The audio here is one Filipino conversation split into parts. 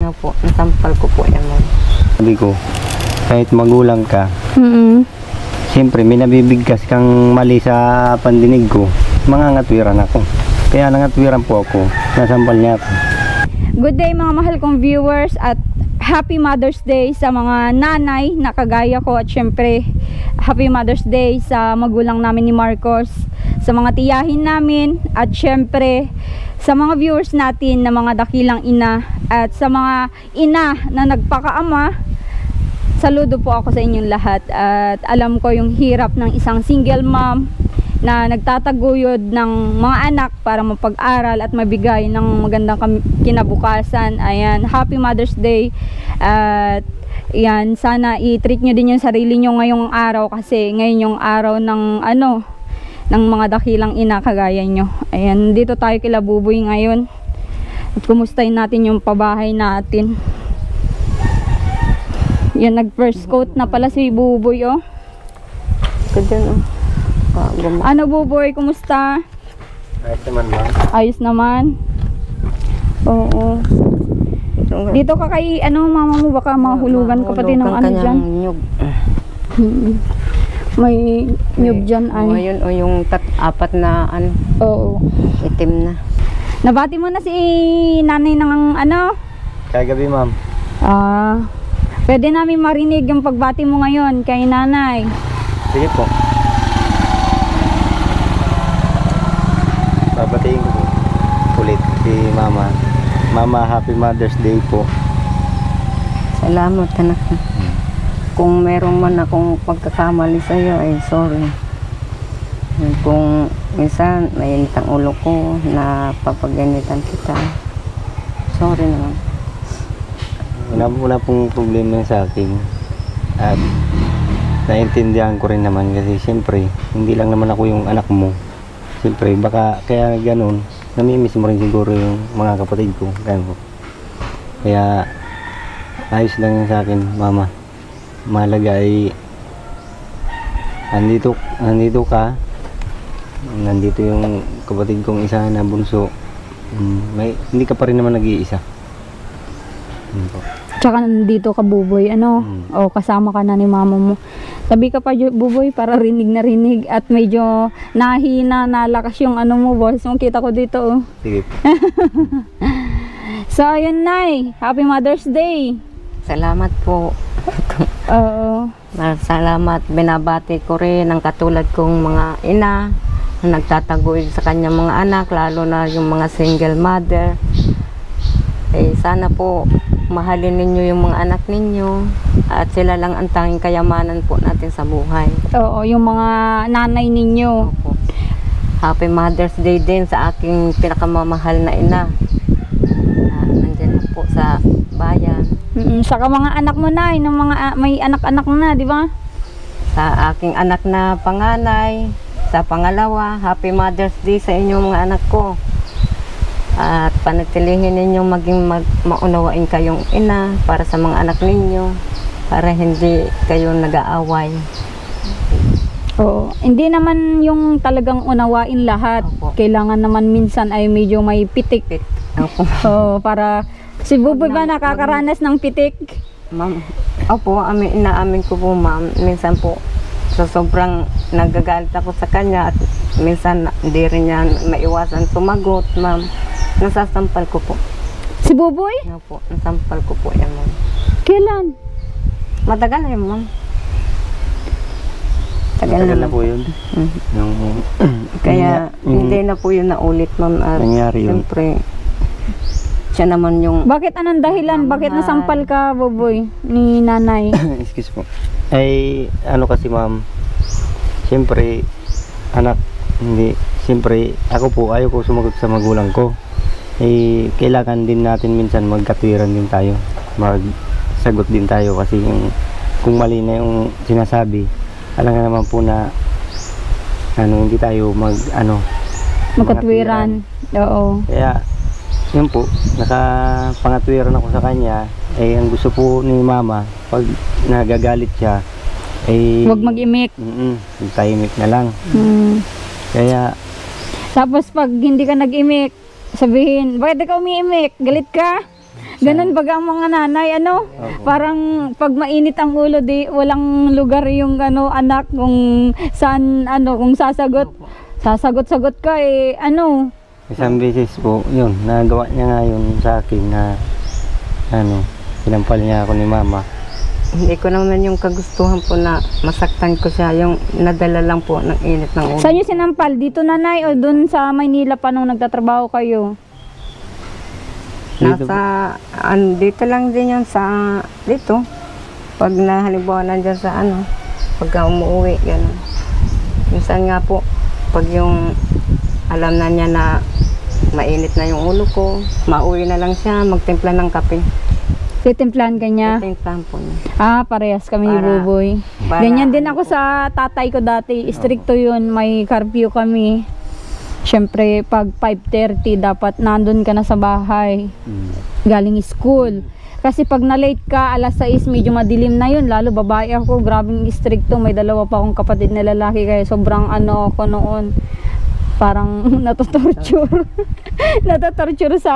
Opo, nasampal ko po yan, ma'am. Sabi ko, kahit magulang ka, siyempre may nabibigkas kang mali sa pandinig ko, mangangatwiran ako. Kaya nangatwiran po ako, nasampal niya ako. Good day mga mahal kong viewers at Happy Mother's Day sa mga nanay na kagaya ko, at syempre Happy Mother's Day sa magulang namin ni Marcos, sa mga tiyahin namin, at syempre sa mga viewers natin na mga dakilang ina, at sa mga ina na nagpakaama. Saludo po ako sa inyong lahat, at alam ko yung hirap ng isang single mom na nagtataguyod ng mga anak para mapag-aral at mabigay ng magandang kinabukasan. Ayan, Happy Mother's Day. At yan, sana i-treat nyo din yung sarili nyo ngayong araw, kasi ngayon yung araw ng ng mga dakilang ina kagaya nyo. Ayan, dito tayo kila Buboy ngayon at kumustahin natin yung pabahay natin. Yan, nag first coat na pala si Buboy, oh. Ito dyan, oh. Ano, Buboy, kumusta? Ayos naman ba? Ayos naman. Oo. Dito ka kay mama mo, baka mahulugan ka pati ng ano dyan. May nyug dyan ay. Ayun, o yung apat na Oo. itim na. Nabati mo na si nanay ng Kagabi, ma'am. Pwede namin marinig yung pagbati mo ngayon kay nanay. Sige po. Babatiin ko ulit si mama. Mama, Happy Mother's Day po. Salamat, anak. Kung meron man akong pagkakamali sa iyo, ay sorry. Kung minsan mainit ang ulo ko na papaganitan kita, sorry naman. Wala pong problema sa akin. At naintindihan ko rin naman kasi siyempre hindi lang naman ako yung anak mo. Siyempre baka kaya ganun, namimiss mo rin siguro yung mga kapatid ko. Kaya ayos lang yun sa akin, mama. Mahalaga ay nandito ka, nandito yung kapatid kong isa na bunso. Hindi ka pa rin naman nag-iisa. Tsaka nandito ka, Buboy, o kasama ka na ni mama mo. Sabi ka pa, Buboy, para rinig na rinig at medyo nahina, nalakas yung mo, boss. Kita ko dito, oh. Sige. So, ayun, Nay. Happy Mother's Day. Salamat po. Oo. Salamat. Binabati ko rin ang katulad kong mga ina na nagtataguyod sa kanyang mga anak, lalo na yung mga single mother. Sana po mahalin ninyo yung mga anak ninyo at sila lang ang tanging kayamanan po natin sa buhay. Oo, yung mga nanay ninyo. Opo. Happy Mother's Day din sa aking pinakamamahal na ina. Nandiyan na po sa bayan. Saka mga anak mo na, may anak-anak na, di ba? Sa aking anak na panganay, sa pangalawa, Happy Mother's Day sa inyong mga anak ko. At panatilihin ninyong maging maunawain kayong ina para sa mga anak ninyo, para hindi kayo nag-aaway. Oo. Hindi naman yung talagang unawain lahat. Opo. Kailangan naman minsan ay medyo may pitik. Opo. Oo, para si Buboy ba nakakaranas ng pitik? Ma'am, opo, inaamin ko po, ma'am. Minsan po, sa sobrang nagagalit ako sa kanya at minsan hindi rin niya maiwasan sumagot, ma'am. Nasasampal ko po. Si Buboy? Opo, nasampal ko po yan, ma'am. Kailan? Matagal na yun, ma'am. Matagal na po yun. Kaya hindi na po yun naulit, ma'am. At nangyari yun. siyempre, siya naman yung... Bakit anong dahilan? Bakit nasampal ka, Buboy, ni nanay? Excuse po. Ay, kasi ma'am, siyempre, anak, siyempre, ako po, ayaw ko sumagot sa magulang ko. Kailangan din natin minsan magkatwiran din tayo, magsagot din tayo kasi kung mali na yung sinasabi, alam nga naman po na hindi tayo magkatwiran. Oo. Kaya yun po, nakapangatwiran ako sa kanya. Ang gusto po ni mama, pag nagagalit siya, huwag mag-imik. Tahimik na lang. Kaya tapos pag hindi ka nag-imik, sabihin, bakit ka umiimik? Galit ka? Ganun baga ang mga nanay, ano? Opo. Parang pag mainit ang ulo, di walang lugar yung ano, anak kung saan, ano, kung sasagot. Sasagot-sagot ka eh, ano? Isang beses po, yun, nagawa niya nga yun sa akin na, ano, sinampal niya ako ni mama. Hindi ko naman yung kagustuhan po na masaktan ko siya. Yung nadala lang po ng init ng ulo. Saan nyo sinampal? Dito nanay o dun sa Maynila pa nung nagtatrabaho kayo? Dito lang din yun sa, dito. Pag halimbawa nandyan sa pagka umuwi, gano'n. Minsan nga po, pag yung alam na niya na mainit na yung ulo ko, mauwi na lang siya, magtimpla ng kape. Titimplahan ka niya? Titimplahan po niya. Parehas kami ni Para- Buboy. para Ganyan din ano ako sa tatay ko dati. Stricto yun. May curfew kami. Siyempre, pag 5:30, dapat nandun ka na sa bahay. Galing school. Kasi pag na-late ka, alas 6, medyo madilim na yun. Lalo babae ako, grabing stricto. May dalawa pa akong kapatid na lalaki. Kaya sobrang ano ako noon. Parang natotorture. Natotorture sa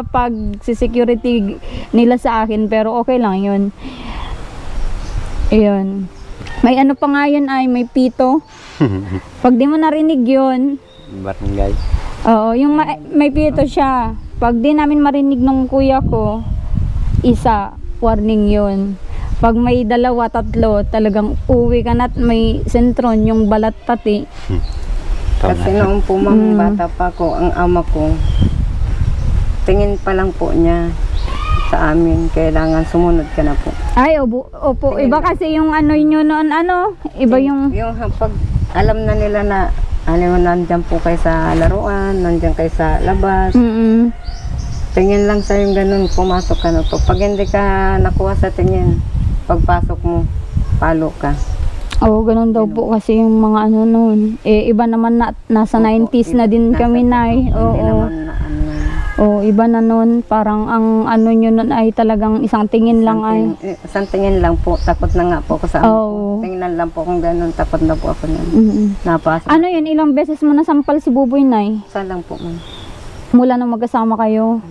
pag-security nila sa akin. Pero okay lang yun. Ayun. May ano pa nga yun ay may pito. Pag di mo narinig yun, Barangay. oo, yung may pito siya. Pag di namin marinig nung kuya ko, isa, warning yun. Pag may dalawa, tatlo, talagang uwi ka na at may sentron, yung balat pati. Kasi noong po mga bata pa ko, ang ama ko, tingin pa lang po niya sa amin, kailangan sumunod ka na po. Ay, opo. Iba kasi yung ano nyo noon, iba yung... Yung pag alam na nila na, nandyan po kayo sa laruan, nandyan kayo sa labas, Mm-mm. tingin lang sa yung ganun, pumasok ka na po. Pag hindi ka nakuha sa tingin, pagpasok mo, palo ka. Oo, ganun daw po kasi yung mga ano noon. Iba naman nasa 90s na din kami, Nay. Hindi Oo. naman na Oo, iba na noon. Parang ang ano nyo noon ay talagang isang tingin lang ay. Isang tingin lang po, takot na nga po ako sa Oo. tingnan lang po kung ganun, takot na po ako nun. Napasok. Ano yun, ilang beses mo nasampal si Buboy, Nay? Isa lang po, ma'am. Mula nang magkasama kayo?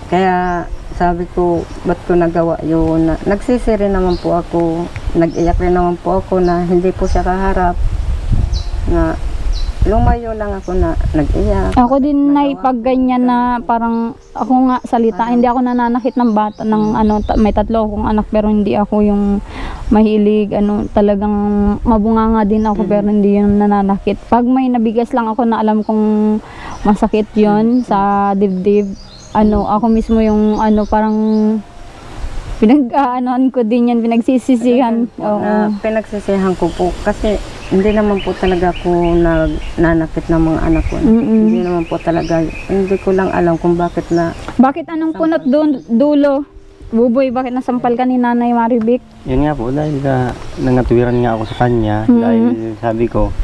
Kaya sabi ko, ba't ko nagawa yun? Nagsisi rin naman po ako, nag-iyak rin naman po ako na hindi po siya kaharap. Na lumayo lang ako na nag-iyak. Ako din, Nay, pag ganyan na parang ako nga salita, hindi ako nananakit ng bata ng may tatlo akong anak pero hindi ako yung mahilig, talagang mabunganga din ako pero hindi yung nananakit. Pag may nabigas lang ako na alam kong masakit yon sa dibdib, ako mismo yung parang pinag-aanoan ko din yan, pinagsisisihan. Oo. Pinagsisihan ko po kasi hindi naman po talaga ako nanakit ng mga anak ko. Hindi naman po talaga, hindi ko lang alam kung bakit na. Bakit anong punot dulo? Buboy, bakit nasampal ka ni Nanay Marivic? Yun nga po, dahil nangatwiran nga ako sa kanya, dahil sabi ko,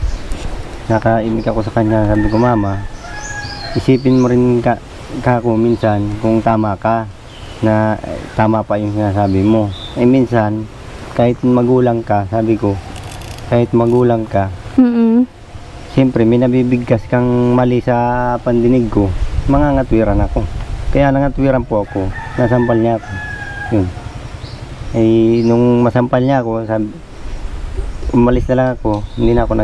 nakaimik ako sa kanya, sabi ko, Mama, isipin mo rin kako minsan kung tama ka, na tama pa yung sinasabi mo. Minsan, kahit magulang ka, sabi ko, kahit magulang ka, siyempre may nabibigkas kang mali sa pandinig ko, mangangatwiran ako. Kaya nangatwiran po ako, nasampal niya ako. Yun. Nung masampal niya ako, umalis na lang ako, hindi na ako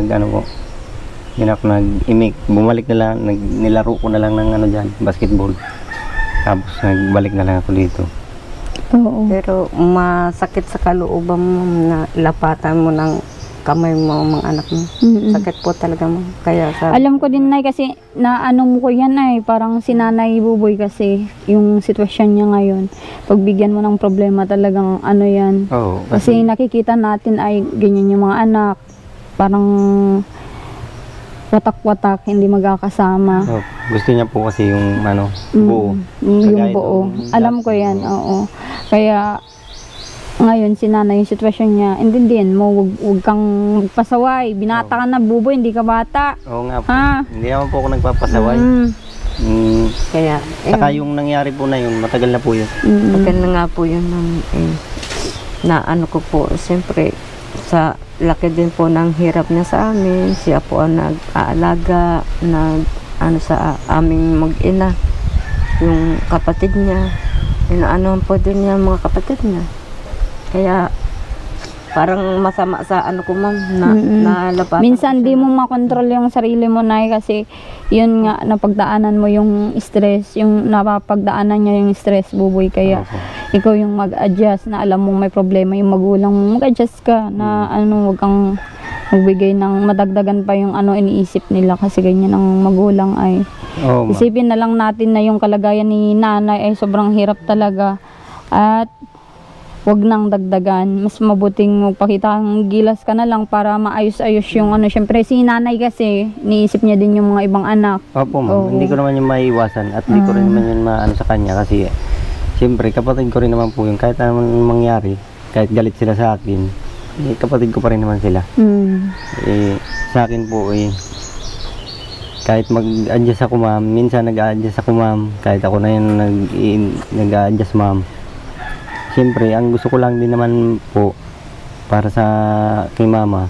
hindi na ako nag-imik. Bumalik na lang, nilaro ko na lang ng dyan, basketball. Tapos nagbalik na lang ako dito. Oo. Pero masakit sa kalooban mo na lapatan mo ng kamay mo ang mga anak mo. Sakit po talaga mo. Kaya alam ko din, Nay, kasi mo ko yan ay parang si Nanay Buboy kasi yung sitwasyon niya ngayon. Pagbigyan mo ng problema talagang yan. Oo. Kasi nakikita natin ay ganyan yung mga anak. Parang watak-watak, hindi magkakasama. Gusto niya po kasi yung buo. Yung buo. Alam ko yan, oo. Kaya ngayon si Nanay yung sitwasyon niya, intindihin mo, wag kang magpasaway. Binata ka na, Buboy, hindi ka bata. Oo nga po. Hindi naman po ako nagpapasaway. kaya Saka yung nangyari po na yun, matagal na po yun. maganda nga po yun na ko po, siyempre sa laki din po ng hirap niya sa amin. Siya po ang nag-aalaga, sa aming mag-ina, yung kapatid niya. inaanoan po din niya mga kapatid niya. Kaya parang masama sa ano ko ma'am na nalapatan. Minsan ko di siya. mo makontrol yung sarili mo na kasi yun nga napagdaanan mo yung stress, yung napapagdaanan niya yung stress, buboy, kaya Opo. ikaw yung mag-adjust na alam mong may problema yung magulang mo, mag-adjust ka na ano, wag kang magbigay ng madagdagan pa yung ano iniisip nila kasi ganyan ang magulang ay. Oo, ma'am. Isipin na lang natin na yung kalagayan ni nanay ay sobrang hirap talaga at wag nang dagdagan. Mas mabuting magpakita ang gilas ka na lang para maayos-ayos yung ano. Syempre si nanay kasi, niisip niya din yung mga ibang anak. Opo, ma'am. Oo. Hindi ko naman yung maiiwasan at hindi ko rin naman yun maano sa kanya kasi siyempre kapatid ko rin naman po yun. Kahit anong mangyari, kahit galit sila sa akin, kapatid ko pa rin naman sila. Sa akin po kahit mag-adjust ako ma'am, minsan nag-adjust ako ma'am, kahit ako na yun nag-adjust ma'am. Siyempre, ang gusto ko lang din naman po para sa kay mama,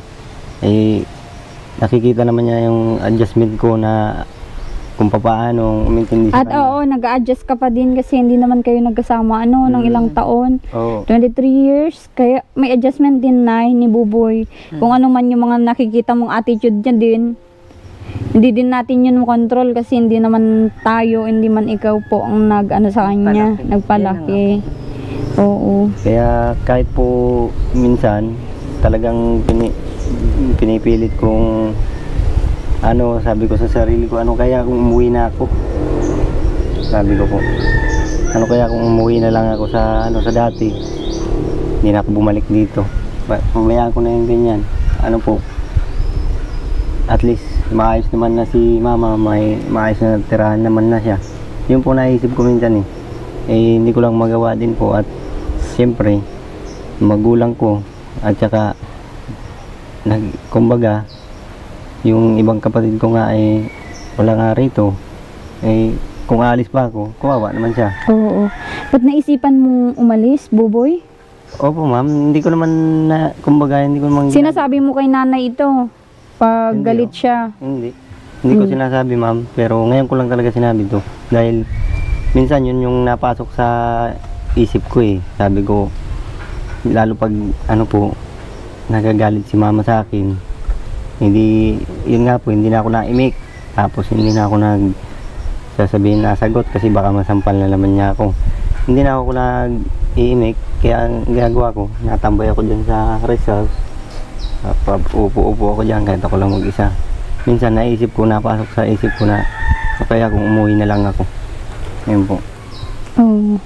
nakikita naman niya yung adjustment ko na kung paano umintindi sa At oo, nag-a-adjust ka pa din kasi hindi naman kayo nagkasama ng ilang taon. Oo. 23 years, kaya may adjustment din na ni Buboy. Kung ano man yung mga nakikita mong attitude niya din, hindi din natin yun makontrol kasi hindi naman tayo, hindi man ikaw po ang nag-ano sa kanya, nagpalaki. Oo. Kaya kahit po minsan talagang pinipilit kong ano, sabi ko sa sarili ko, ano kaya kung umuwi na ako? Sabi ko po, ano kaya kung umuwi na lang ako sa ano sa dati? Hindi na ako bumalik dito. Pabayaan ko na yung ganyan. Ano po? At least maayos naman na si mama, may maayos na tirahan naman na siya. Yun po naisip ko minsan hindi ko lang magawa din po at siyempre magulang ko at saka kumbaga yung ibang kapatid ko nga wala nga rito kung aalis pa ako, kawawa naman siya. Oo. Ba't naisipan mong umalis, Buboy? Opo ma'am, hindi ko naman kumbaga hindi ko naman Sinasabi mo kay nanay ito pag Hindi, galit siya. Hindi ko sinasabi ma'am, pero ngayon ko lang talaga sinabi to dahil minsan yun yung napasok sa isip ko sabi ko lalo pag ano po nagagalit si mama sa akin, yun nga po, hindi na ako naimik, tapos hindi na ako sasabihin na sagot kasi baka masampal na naman niya ako. Hindi na ako nag-iimik, kaya ang ginagawa ko, natambay ako dyan sa rest house, upo ako dyan kahit ako lang mag-isa. Minsan naisip ko, napasok sa isip ko na kaya kung umuwi na lang ako. Ngayon po. Oo.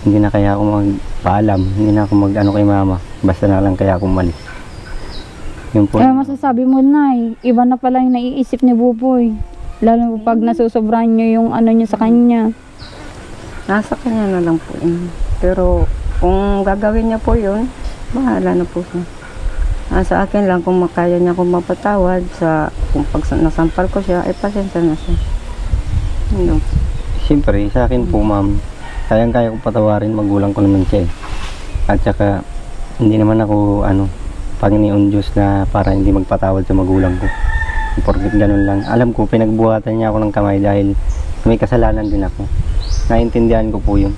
Hindi na kaya ako magpaalam, hindi na ako mag-ano kay mama, basta na lang kaya ako umalis. Yun po. Kaya masasabi mo na iba na pala yung naiisip ni Buboy. Lalo pag nasusobrahan niyo yung ano niya sa kanya. Nasa kanya na lang po yun. Pero kung gagawin niya po yun, bahala na po siya. Sa akin lang, kung makaya niya akong mapatawad, kung pag nasampal ko siya, ay pasensya na siya. Yun. Siyempre, sa akin po ma'am, kayang-kaya ko patawarin, magulang ko naman siya At saka, hindi naman ako, Panginoon Diyos na para hindi magpatawad sa magulang ko. Porket ganun lang. Alam ko, pinagbuhatan niya ako ng kamay dahil may kasalanan din ako. Naintindihan ko po yun.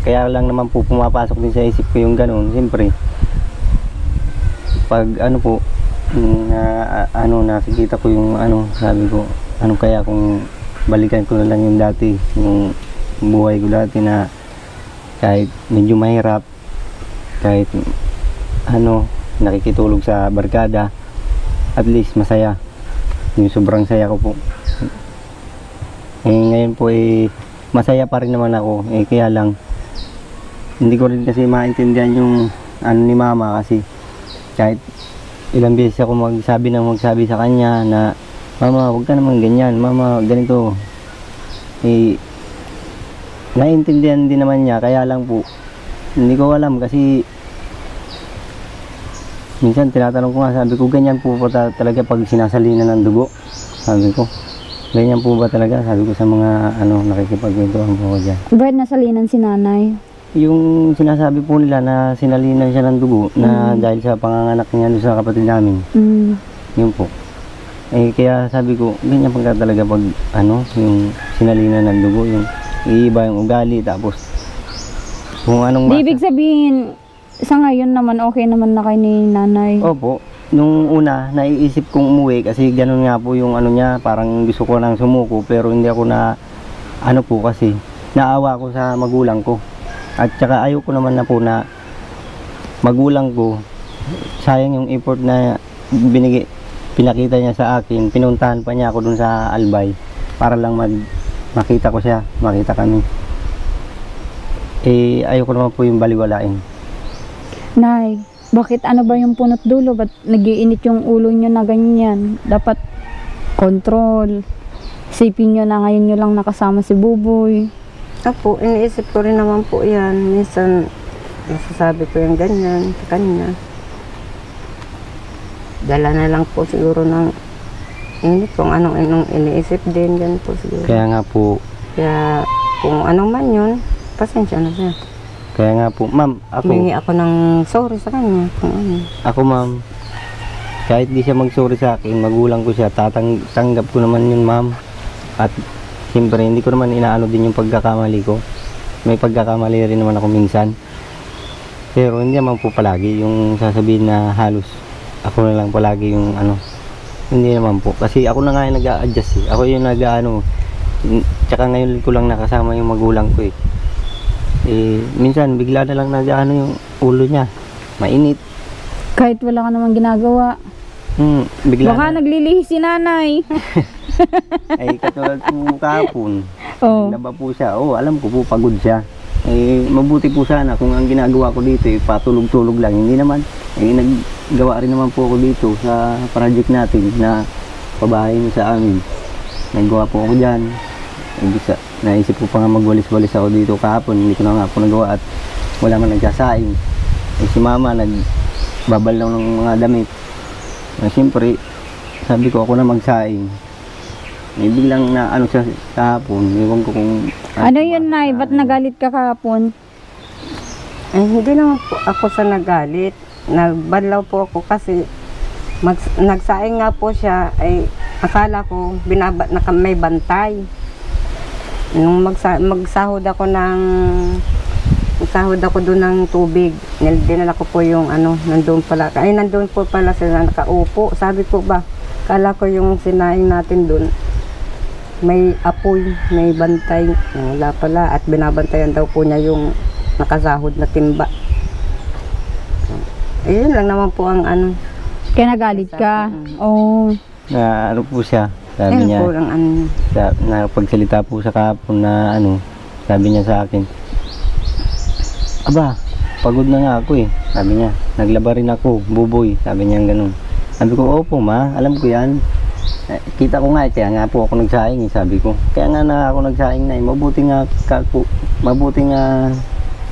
Kaya lang naman po pumapasok din sa isip ko yung ganun. Siyempre, pag nakikita ko yung sabi ko, ano kaya kung balikan ko na lang yung dati, yung buhay ko dati na kahit medyo mahirap, kahit nakikitulog sa barkada, at least masaya. Yung sobrang saya ko po. Ngayon po masaya pa rin naman ako. Kaya lang, hindi ko rin kasi maintindihan yung ni mama kasi kahit ilang beses ako magsabi sa kanya na mama, huwag ka naman ganyan, mama, ganito. Naiintindihan din naman niya, kaya lang po, hindi ko alam kasi minsan tinatanong ko nga, sabi ko, ganyan po ba talaga pag sinasalinan ng dugo? Sabi ko, ganyan po ba talaga? Sabi ko sa mga nakikipagkwentuhan po ko dyan. Bakit nasalinan si nanay? Yung sinasabi po nila na sinalinan siya ng dugo na dahil sa panganganak niya doon sa kapatid namin. Yun po. Kaya sabi ko, ganyan pagka talaga pag yung sinalinan ng dugo, yung iiba yung ugali, tapos kung anong Di ibig sabihin, sa ngayon naman, okay naman na kay ni nanay. Opo, nung una, naiisip kong umuwi kasi ganun nga po yung ano niya, parang gusto ko nang sumuko pero hindi ako na, ano po kasi, naawa ko sa magulang ko. At saka ayaw ko naman na po na magulang ko, sayang yung effort na pinakita niya sa akin, pinuntahan pa niya ako dun sa Albay para lang makita ko siya, makita kami. Eh, ayaw ko naman po yung baliwalain. Nay, bakit ano ba yung punot dulo? Ba't nagiinit yung ulo nyo na ganyan? Dapat control. Isipin nyo na ngayon nyo lang nakasama si Buboy. Opo, iniisip ko rin naman po yan. Minsan, nasasabi ko yung ganyan sa kanya. Dala na lang po siguro ng init kung anong iniisip din, yan po siguro. Kaya nga po, Kaya kung ano man yun, pasensya na siya. kaya nga po, ma'am, Humingi ako ng sorry sa kanya. Kung ano. ako ma'am, kahit di siya mag-sorry sa akin, magulang ko siya, tanggap ko naman yun ma'am. At siyempre, hindi ko naman inaano din yung pagkakamali ko. May pagkakamali rin naman ako minsan. Pero hindi naman po palagi yung sasabihin na halos ako na lang palagi yung ano. Hindi naman po. Kasi ako na nga yung nag-a-adjust eh. Ako yung nag-ano. Tsaka ngayon ko lang nakasama yung magulang ko eh. Eh, minsan bigla na lang nag-ano yung ulo niya. Mainit. Kahit wala ka namang ginagawa. Bigla Baka na. naglilihi si nanay. Ay, katulad po kahapon. Oh. Naglaba po siya. Oh, alam ko po, pagod siya. Eh, mabuti po sana kung ang ginagawa ko dito, eh, patulog-tulog lang. Hindi naman. Eh, naggawa rin naman po ako dito sa project natin na pabahay mo sa amin. Naggawa po ako dyan. Naisip ko pa nga magwalis-walis ako dito kahapon. Hindi ko na nga po nagawa at wala man nagsasaing. Eh, si mama nagbabal lang ng mga damit. Siyempre, sabi ko ako na magsaing. Eh, biglang na ano siya kahapon. Ewan ko kung... Ano yun, Nay? Ba't nagalit ka kahapon? Eh, hindi naman po ako sa nagalit. Nagbadlaw po ako kasi nagsaing nga po siya. Ay, akala ko may bantay. Nung magsahod ako doon ng tubig. Dinala ko po yung ano, nandun po pala sila nakaupo. Sabi ko ba, kala ko yung sinaing natin doon, may apoy, may bantay. Wala pala at binabantayan daw po niya yung nakasahod na timba. Yun lang naman po ang ano. Kaya nagalit ka? Oh. Na ano po siya, sabi Ayun niya, po ang ano. na pagsalita po sa kahapon na ano, sabi niya sa akin, aba, pagod na nga ako eh, sabi niya, naglaba rin ako, Buboy, sabi niya ganun. Sabi ko, opo ma, alam ko yan. Kita ko nga, kaya nga po ako nagsaing, sabi ko. Kaya nga na ako nagsaing na, mabuti nga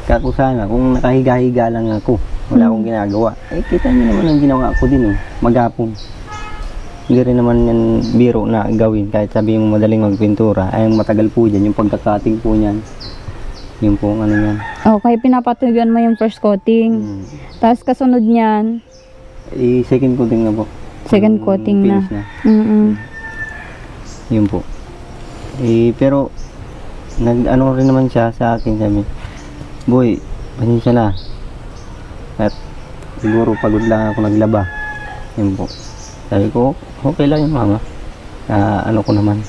kako sana kung nakahiga-higa lang ako, wala akong ginagawa. Eh, kita niyo naman ang ginawa ko din eh, maghapon. Hindi rin naman yan biro na gawin, kahit sabi yung madaling magpintura, ay matagal po dyan, yung pagkakating po niyan. Yung po ano yan. Okay, pinapatuloyan mo yung first coating. Tapos kasunod niyan, Second coating na po. second Yung coating na. finish Yun po. Pero nag-ano rin naman siya sa akin, sabi, boy, pasensya na. At siguro pagod lang ako naglaba. Yun po. Sabi ko, okay lang yung mama. Ano ko naman.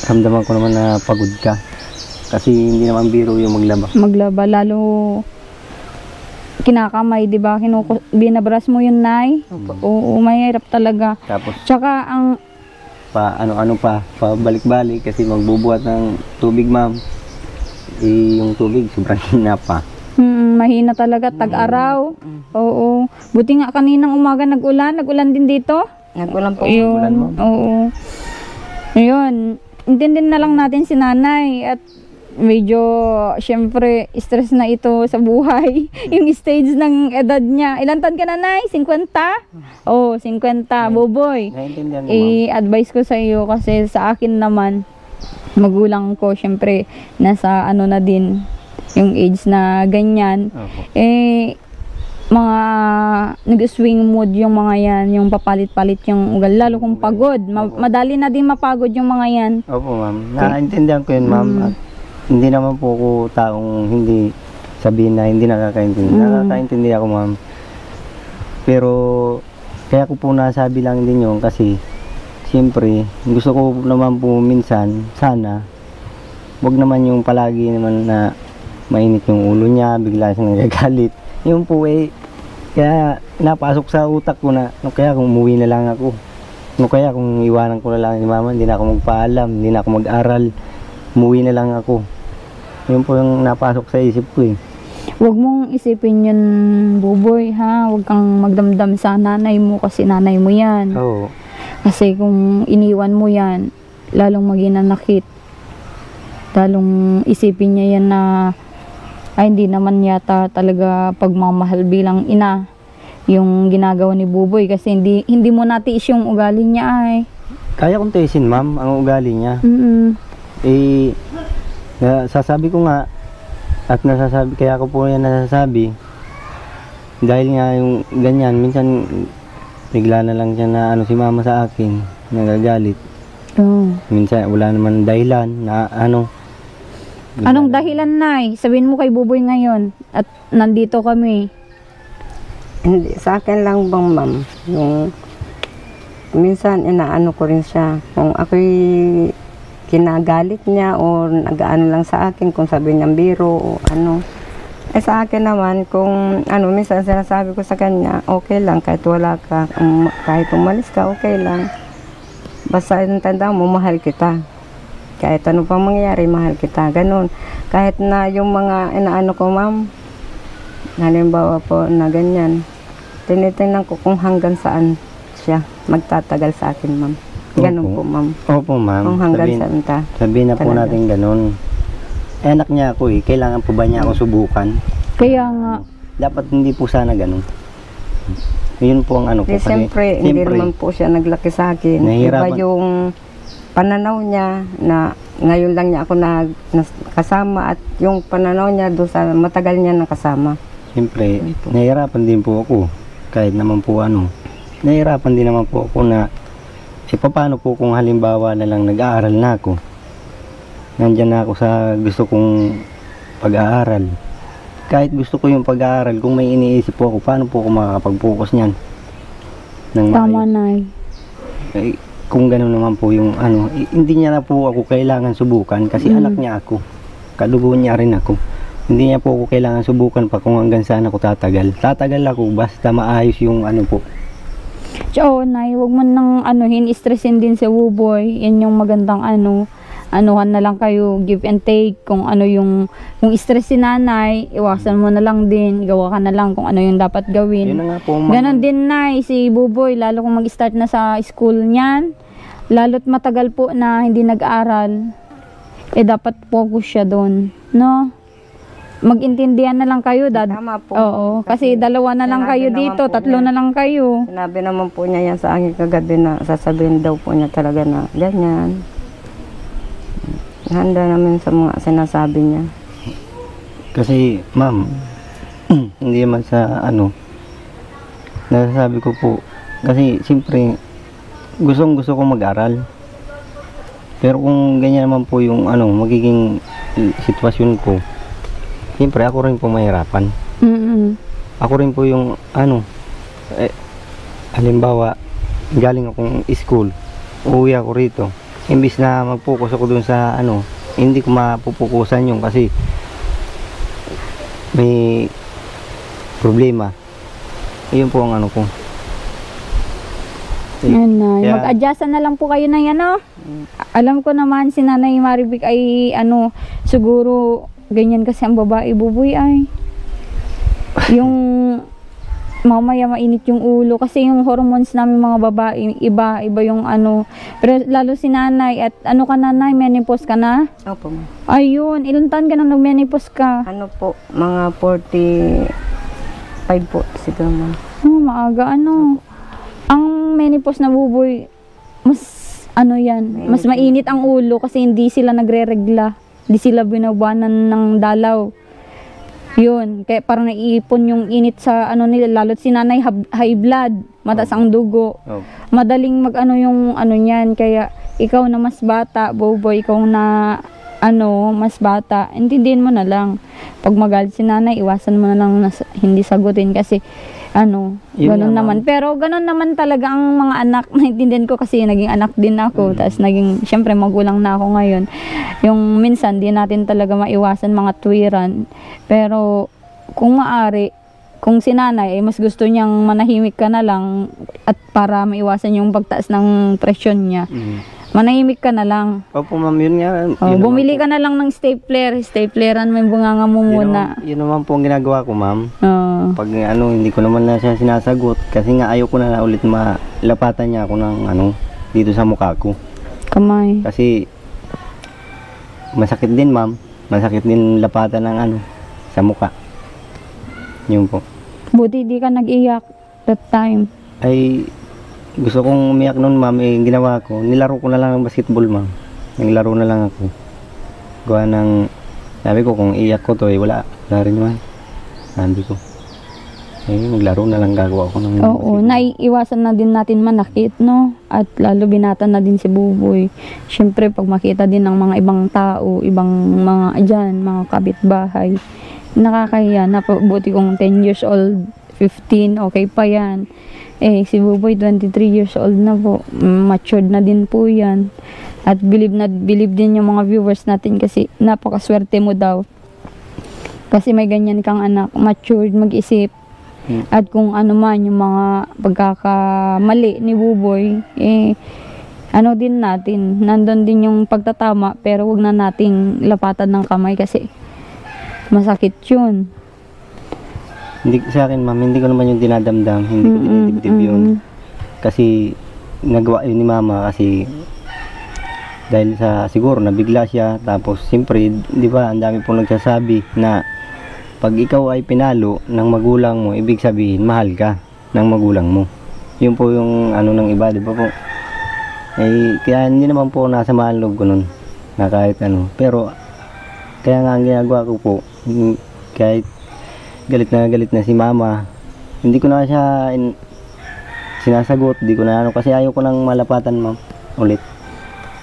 Ramdaman ko naman na pagod ka. Kasi hindi naman biro yung maglaba. Maglaba, lalo kinakamay, di ba? Binabras mo yun, Nay. Oo, mahirap talaga. Tapos Tsaka ang ano pa, pabalik-balik kasi magbubuhat ng tubig, ma'am. Yung tubig sobrang hina pa. mahina talaga, tag-araw. Oo. Buti nga kaninang umaga nag-ulan din dito. Nag-ulan po. Ulan mo? Oo. Ayun, intindihin na lang natin si nanay at medyo, syempre, stress na ito sa buhay. Yung stage ng edad niya. Ilan taon ka na, Nay? 50? Oo, 50. Boboy. Naiintindihan mo, ma'am. I-advise ko sa iyo kasi sa akin naman, magulang ko, syempre, nasa ano na din, yung age na ganyan. Opo. mga nag-swing mood yung mga yan, yung papalit-palit yung ugal, lalo kung pagod. Madali na din mapagod yung mga yan. Opo, ma'am. Naiintindihan ko yun, ma'am. At hindi naman po ako taong hindi sabihin na hindi nakakaintindi. Nakakaintindi ako, ma'am. Pero, kaya ko po nasabi lang din yun kasi, siyempre, gusto ko naman po minsan, sana, wag naman yung palagi naman na mainit yung ulo niya, bigla siyang nagagalit. Yun po kaya napasok sa utak ko na, kaya kung umuwi na lang ako. Kaya kung iwanan ko na lang ni mama, hindi na ako magpaalam, hindi na ako mag-aral, umuwi na lang ako. Yun po yung napasok sa isip ko. Huwag mong isipin yun, Buboy, ha? Huwag kang magdamdam sa nanay mo kasi nanay mo yan. Oo. Kasi kung iniwan mo yan, lalong maginanakit. Lalong isipin niya yan na ay hindi naman yata talaga pagmamahal bilang ina yung ginagawa ni Buboy kasi hindi mo natiis yung ugali niya ay. Kaya kong tiisin, ma'am, ang ugali niya. Sasabi ko nga at nasasabi, kaya ko po yan nasasabi dahil nga yung ganyan, minsan bigla na lang siya na si mama sa akin, nagagalit. Minsan wala naman dahilan na Anong dahilan, Nay? Sabihin mo kay Buboy ngayon at nandito kami. Hindi, sa akin lang bang, ma'am, yung minsan inaano ko rin siya. Kung ako'y kinagalit niya o nag-ano lang sa akin, kung sabi niyang biro o ano. Sa akin naman, kung minsan sinasabi ko sa kanya, okay lang, kahit wala ka, kahit umalis ka, okay lang. Basta tanda mo, mahal kita. Kahit ano pang mangyari, mahal kita. Ganun. Kahit na yung mga inaano ko, ma'am, halimbawa po na ganyan, tinitingnan ko kung hanggang saan siya magtatagal sa akin, ma'am. Ganun po, ma'am. Opo, ma'am. Kung hanggang saan ta. Sabihin na po natin ganun. Anak niya ako kailangan po ba niya ako subukan? Kaya nga. Dapat hindi po sana ganun. Yun po ang ko. Siyempre, hindi naman po siya naglaki sa akin. Iba yung pananaw niya na ngayon lang niya ako kasama at yung pananaw niya doon sa matagal niya nakasama. Siyempre, nahihirapan din po ako. Kahit naman po nahihirapan din naman po ako na paano po kung halimbawa na lang nag-aaral na ako. Nandyan na ako sa gusto kong pag-aaral. Kahit gusto ko yung pag-aaral, kung may iniisip po ako, paano po ako makakapag-focus niyan? Tama, Nay. Kung gano'n naman po yung hindi niya na po ako kailangan subukan kasi anak niya ako. Kadugo niya rin ako. Hindi niya po ako kailangan subukan pa kung hanggang saan ako tatagal. Tatagal ako basta maayos yung po. Oo, Nay, huwag mo nang stressin din si Buboy. Yan yung magandang anuhan na lang kayo, give and take. Kung yung stress si nanay, iwasan mo na lang din, gawa ka na lang kung ano yung dapat gawin. Yun na nga po, ganon din, Nay, si Buboy, lalo kung mag-start na sa school niyan, lalo't matagal po na hindi nag-aral, dapat focus siya doon, no? Mag-intindihan na lang kayo, Dad. Tama po. Oo, kasi dalawa na lang kayo dito, tatlo na lang kayo. Sinabi naman po niya yan sa akin kagabi na sasabihin daw po niya talaga na ganyan. Handa namin sa mga sinasabi niya. Kasi, ma'am, hindi man sa nasasabi ko po, kasi siyempre, gusto ko mag-aral. Pero kung ganyan naman po yung magiging sitwasyon ko, siyempre ako rin po mahirapan. Ako rin po yung halimbawa, galing akong school, uuwi ako rito. Imbis na mag-focus ako dun sa hindi ko mapupukusan yung kasi may problema. Iyon po ang ko. Yan, Nay. Mag-adjust na lang po kayo na yan, Alam ko naman si Nanay Maribik ay siguro ganyan kasi ang babae, Buboy ay. Yung mamaya mainit yung ulo kasi yung hormones namin mga babae iba yung pero lalo si Nanay at ka Nanay, menopause ka na? Opo, ma'am. Ayun, ilang taon ka na nag-menopause ka? Po, mga 45 po siguro, ma'am. Maaga ang menopause na, Buboy, mas yan, mas mainit ang ulo kasi hindi sila nagre-regla, hindi sila binabanan ng dalaw. Yun, kaya parang naiipon yung init sa ano nila, lalo't si nanay high blood, mataas ang dugo. Opo. Madaling mag ano yung ano niyan, kaya ikaw na mas bata, boboy, ikaw na ano, mas bata, intindihin mo na lang. Pag magalit si nanay, iwasan mo na lang na hindi sagutin kasi ano, Yun ganun nga, naman. Pero ganun naman talaga ang mga anak, naintindihan ko kasi naging anak din ako, tapos naging, syempre magulang na ako ngayon. Yung minsan, di natin talaga maiwasan mga tuwiran. Pero kung maari, kung si nanay, mas gusto niyang manahimik ka na lang at para maiwasan yung pagtaas ng presyon niya, manahimik ka na lang. Opo ma'am, yun nga. Oh, bumili ka na lang ng stapleran mo yung bunganga mo muna. Yun naman po ang ginagawa ko ma'am. Oh. Pag ano, hindi ko naman na siya sinasagot kasi nga ayaw ko na ulit malapatan niya ako ng ano, dito sa mukha ko. Kamay. Kasi masakit din ma'am, masakit din lapatan ng ano, sa mukha. Yun po. Buti di ka nag-iyak that time. Ay, gusto kong umiyak noon ma'am, ginawa ko, nilaro ko na lang ng basketball ma'am. Naglaro na lang ako. Gawa ng, sabi ko kung iyak ko to wala rin naman. Sabi ko. Naglaro na lang gagawa ko ng Oo, naiiwasan na din natin manakit, no? At lalo binata na din si Buboy. Siyempre, pag makita din ng mga ibang tao, ibang mga dyan, mga kapitbahay, nakakahiya. Napabuti kong 10 years old, 15, okay pa yan. Si Buboy, 23 years old na po. Matured na din po yan. At believe din yung mga viewers natin kasi napakaswerte mo daw. Kasi may ganyan kang anak, matured, mag-isip. At kung ano man yung mga pagkakamali ni Buboy, ano din natin, nandun din yung pagtatama, pero wag na nating lapatan ng kamay kasi masakit yun. Hindi sa akin ma'am, hindi ko naman yung dinadamdam, hindi ko dinidibdib yun. Kasi nagawa yun ni mama kasi dahil sa siguro nabigla siya, tapos siyempre, di ba, ang dami pong nagsasabi na pag ikaw ay pinalo ng magulang mo, ibig sabihin mahal ka ng magulang mo. Yun po yung ano ng iba, di ba po? Kaya hindi naman po nasa mahal loob ko nun na kahit ano. Pero kaya nga ang ginagawa ko po, kahit galit na si mama, hindi ko na siya sinasagot, hindi ko na ano, kasi ayaw ko nang malapatan ma'am ulit.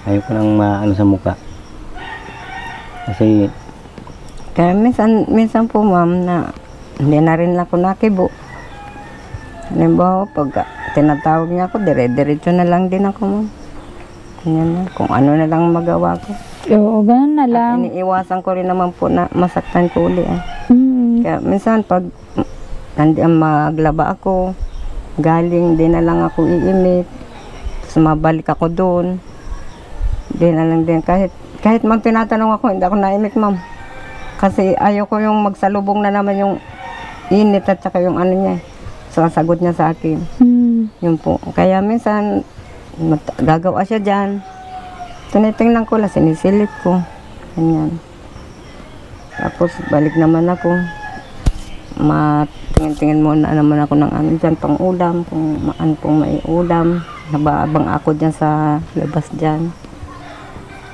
Ayaw ko nang maano sa mukha. Kasi Kaya minsan po ma'am na hindi na rin ako nakibo. Halimbawa, pag tinatawag niya ako, dire-diretso na lang din ako ma'am. Ganyan na, kung ano na lang magawa ko. Oo, ganun na lang. Iniiwasan ko rin naman po na masaktan ko uli. Kaya minsan pag maglaba ako, galing, di na lang ako iimit. Tapos mabalik ako doon. Di na lang din. Kahit mag tinatanong ako, hindi ako naimik ma'am. Kasi ayaw ko yung magsalubong na naman yung init at saka yung ano niya. Sasagot niya sa akin. Yun po. Kaya minsan, gagawa siya dyan. Tinitingnan ko lang, sinisilip ko. Ganyan. Tapos balik naman ako. Matingin-tingin muna naman ako ng ano dyan, pang ulam. Kung maan pong may ulam. Nabaabang ako dyan sa labas dyan.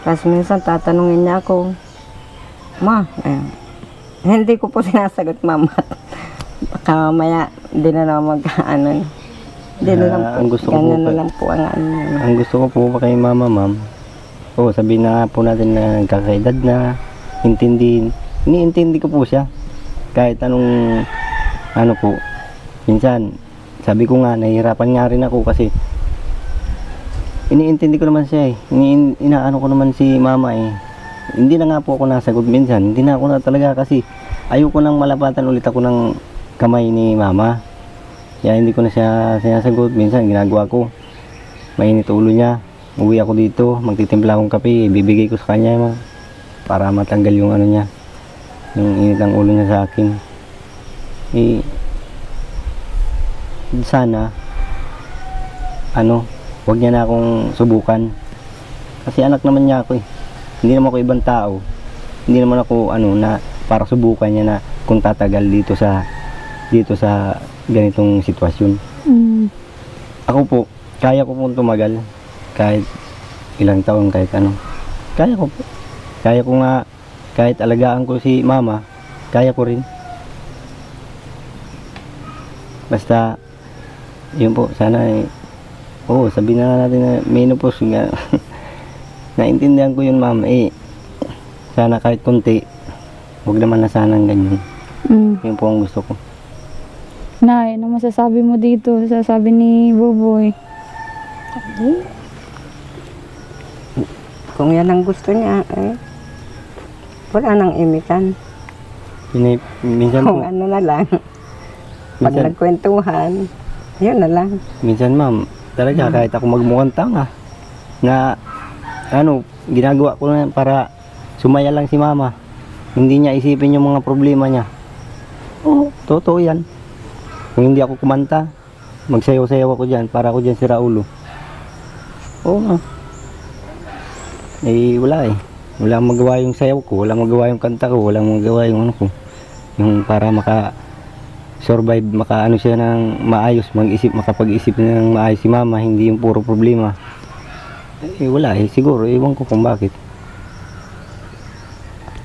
Tapos minsan tatanungin niya ako, Ma, hindi ko po sinasagot mama. Baka maya, hindi na lang mag-ano. Hindi na lang po. Ang gusto ko po, na lang po ang ano. ang gusto ko po kay mama ma'am, sabihin na nga po natin na kakaedad na, iniintindi ko po siya. Kahit anong, ano po, minsan, sabi ko nga, nahihirapan nga rin ako kasi, iniintindi ko naman siya inaano ko naman si mama Hindi na nga po ako nasagot minsan, hindi na ako na talaga kasi ayoko nang malapatan ulit ako ng kamay ni mama. Kaya hindi ko na siya sinasagot. Minsan ginagawa ko, mainit ulo niya, uwi ako dito, magtitimpla akong kape, bibigay ko sa kanya para matanggal yung ano niya, yung init ng ulo niya sa akin. Sana wag niya na akong subukan kasi anak naman niya ako Hindi naman ako ibang tao. Hindi naman ako na para subukan niya na kung tatagal dito sa ganitong sitwasyon. Ako po, kaya ko pong tumagal kahit ilang taon, kahit ano. Kaya ko po. Kaya ko nga kahit alagaan ko si mama, kaya ko rin. Basta, yun po, sana oo, sabihin na natin na menopause nga. Naintindihan ko yun, ma'am. Sana kahit konti, huwag naman na sanang ganyan. Yun po ang gusto ko. Nay, ano masasabi mo dito? Sasabi ni Buboy. Kung yan ang gusto niya, wala nang imitan. Minsan po, Kung ano na lang. Pag minsan, nagkwentuhan, yun na lang. minsan ma'am, talaga kahit ako magmukhang tanga, na ginagawa ko na para sumaya lang si mama. Hindi niya isipin yung mga problema niya. Oo, totoo yan. Kung hindi ako kumanta, magsayaw-sayaw ako dyan, para ako dyan si Raulo. Oo nga. Wala Wala akong magawa yung sayaw ko, wala magawa yung kanta ko, wala magawa yung ano ko. Yung para survive, makaano siya ng maayos, makapag-isip ng maayos si mama, hindi yung puro problema. Wala siguro, ewan ko kung bakit.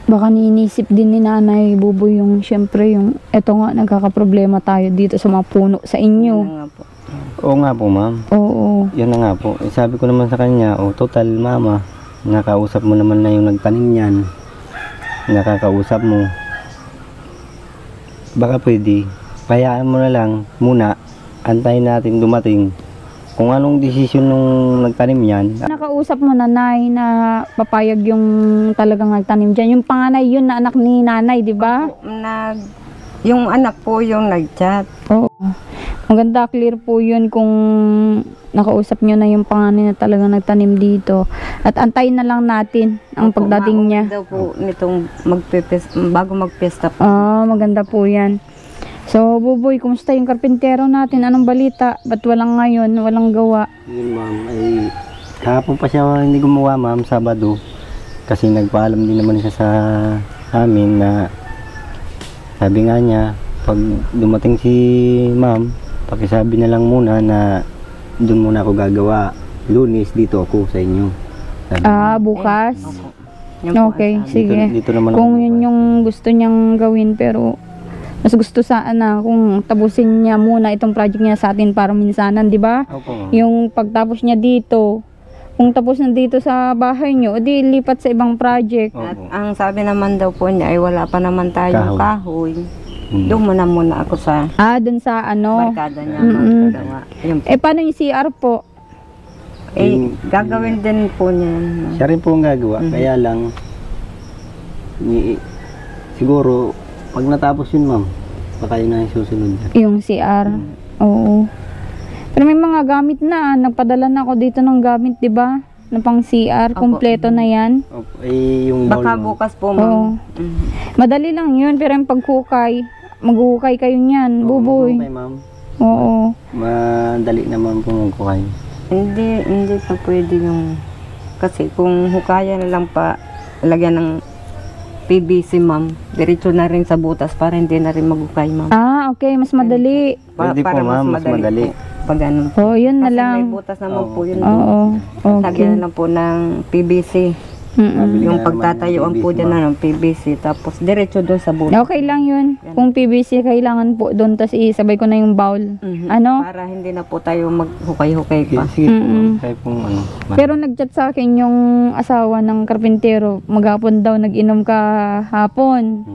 Baka niinisip din ni Nanay Buboy yung syempre yung eto nga nagkakaproblema tayo dito sa mga puno sa inyo. Yun na nga po. Oo nga po, ma'am. Oo. Yan na nga po. Sabi ko naman sa kanya, total mama, nakausap mo naman na yung nagtanim niyan. Nakakausap mo. Baka pwede, payaan mo na lang muna, antayin natin dumating. Kung anong desisyon nung nagtanim yan. Nakausap mo Nanay na papayag yung talagang nagtanim dyan. Yung panganay yun na anak ni Nanay, di ba? Yung anak po yung nag-chat. Oo. Maganda, clear po yun kung nakausap nyo na yung panganay na talagang nagtanim dito. At antayin na lang natin ang pagdating niya. Daw po nitong bago magpesta po. Maganda po yan. So, Buboy, kumusta yung karpintero natin? Anong balita? Ba't walang ngayon? Walang gawa? Yun ma'am, kahapon pa siya hindi gumawa ma'am, Sabado. Kasi nagpaalam din naman siya sa amin na sabi nga niya, pag dumating si ma'am, pakisabi na lang muna na doon muna ako gagawa. Lunes dito ako sa inyo. Sabi niya. Bukas? Yun po Okay, ang sabi. sige. Dito naman Kung ako yun bukas. yung gusto niyang gawin, pero mas gusto sana kung tapusin niya muna itong project niya sa atin para minsanan, di ba? Opo, ma'am. Yung pagtapos niya dito, kung tapos na dito sa bahay niyo, di lipat sa ibang project. Opo. At ang sabi naman daw po niya ay wala pa naman tayong kahoy. Doon muna ako sa Dun sa barkada niya Mm-mm. magagawa. Yun po. paano yung CR po? Gagawin din po niya. Siya rin po ang gagawa, kaya lang siguro pag natapos yun ma'am, baka yun na yung susunod niya. Yung CR. Oo. Pero may mga gamit na. Nagpadala na ako dito ng gamit, di ba? Na pang CR. Opo. Kompleto na yan. Opo, yung bowl Baka ma'am. bukas po, Oo. ma'am. Mhm. Madali lang yun. Pero yung paghukay, maghuhukay kayo niyan, Buboy. Okay ma'am, Oo. madali naman po magkukay. Hindi pa pwede yung kasi kung hukaya na lang pa lagyan ng PVC, ma'am. Diretso na rin sa butas para hindi na rin maghukay, ma'am. Okay. Mas madali. Pwede po, ma'am, mas madali. po pag ano. Yun na Kasi lang. may butas naman po yun. Oo. Lagyan Okay. na lang po ng PVC. Mm-mm. Yung naman pagtatayuan yung po PVC, dyan na ng PVC. Tapos diretso doon sa butas. Okay lang yun. Kung PVC, kailangan po doon. Tapos isabay ko na yung bowl. Mhm. Ano? Para hindi na po tayo maghukay-hukay pa. Sige po ma'am, Mm-mm. kahit pong ano. ma'am. Pero nag-chat sa akin yung asawa ng karpintero. Maghapon daw nag-inom ka hapon.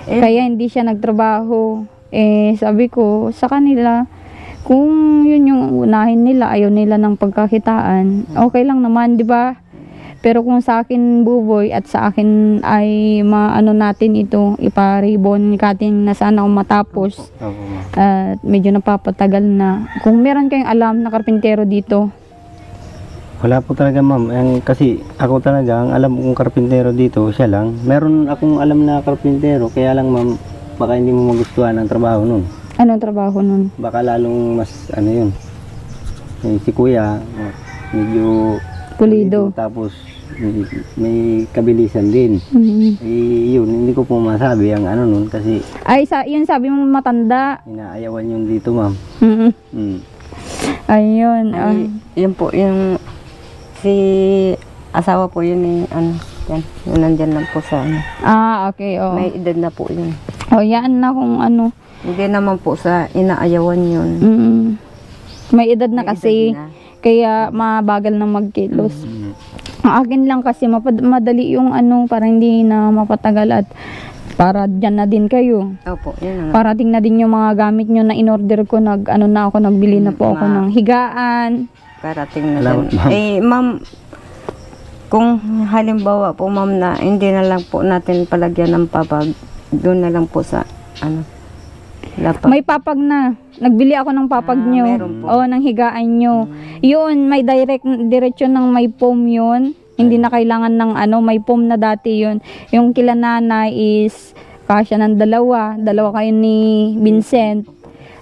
Kaya hindi siya nagtrabaho. Sabi ko sa kanila, kung yun yung unahin nila, ayaw nila ng pagkakitaan, okay lang naman, di ba? Pero kung sa akin, Buboy, at sa akin ay maano natin ito, iparibon natin na sana matapos. Opo ma'am. At medyo napapatagal na. Kung meron kayong alam na karpintero dito, Wala po talaga ma'am, kasi ako talaga, ang alam kong karpintero dito, siya lang. Meron akong alam na karpintero, kaya lang ma'am, baka hindi mo magustuhan ang trabaho nun. anong trabaho nun? Baka lalong mas ano yun. Si kuya, medyo Pulido. tapos may kabilisan din. Mhm. Yun, hindi ko po masabi ang ano nun kasi Yun sabi mo matanda. inaayawan yung dito ma'am. Mhm. Mm. Ayun. Yun po, yung si asawa po yun yan, yun nandyan lang po sa ano. Okay, oh. May edad na po yun. Yan na kung ano. Hindi naman po sa inaayawan yun. May edad na May kasi, edad na. kaya mabagal na magkilos. Ang akin lang kasi madali yung ano, para hindi na mapatagal at para dyan na din kayo. Opo, yun na nga. Parating na din yung mga gamit nyo na in-order ko, nagbili na po ako ng higaan. Karating na Salamat, din. ma'am. Ma'am, kung halimbawa po ma'am na hindi na lang po natin palagyan ng papag, doon na lang po sa lapag. May papag na. Nagbili ako ng papag nyo. meron po. Oo, ng higaan nyo. Yun, may diretsyon ng may foam yun. Hindi na kailangan ng may foam na dati yun. Yung kila nanay is kasya ng dalawa kayo ni Vincent.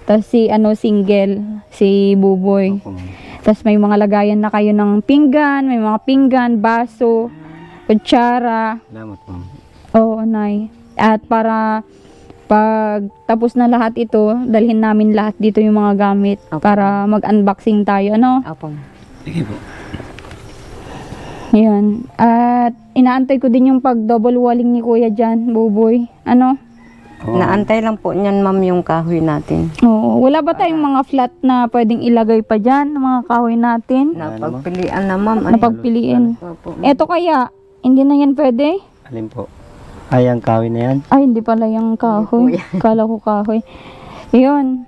Tapos si single, si Buboy. Opo, ma'am. Tapos may mga lagayan na kayo ng pinggan, may mga pinggan, baso, kutsara. Salamat, ma'am. Oo, Nay. At para pag tapos na lahat ito, dalhin namin lahat dito yung mga gamit Opo. para mag-unboxing tayo, ano? Opo. Sige po. Yan. At inaantay ko din yung pag-double walling ni Kuya dyan, Buboy. Ano? Oo. Naantay lang po niyan ma'am yung kahoy natin. Oo. Wala ba tayong mga flat na pwedeng ilagay pa dyan, mga kahoy natin? Napagpilian na ma'am. Napagpiliin. Opo. Eto kaya, hindi na yan pwede? Alin po? Ay, ang kahoy na yan. Ay, hindi pala yung kahoy. Kala ko kahoy. Yun.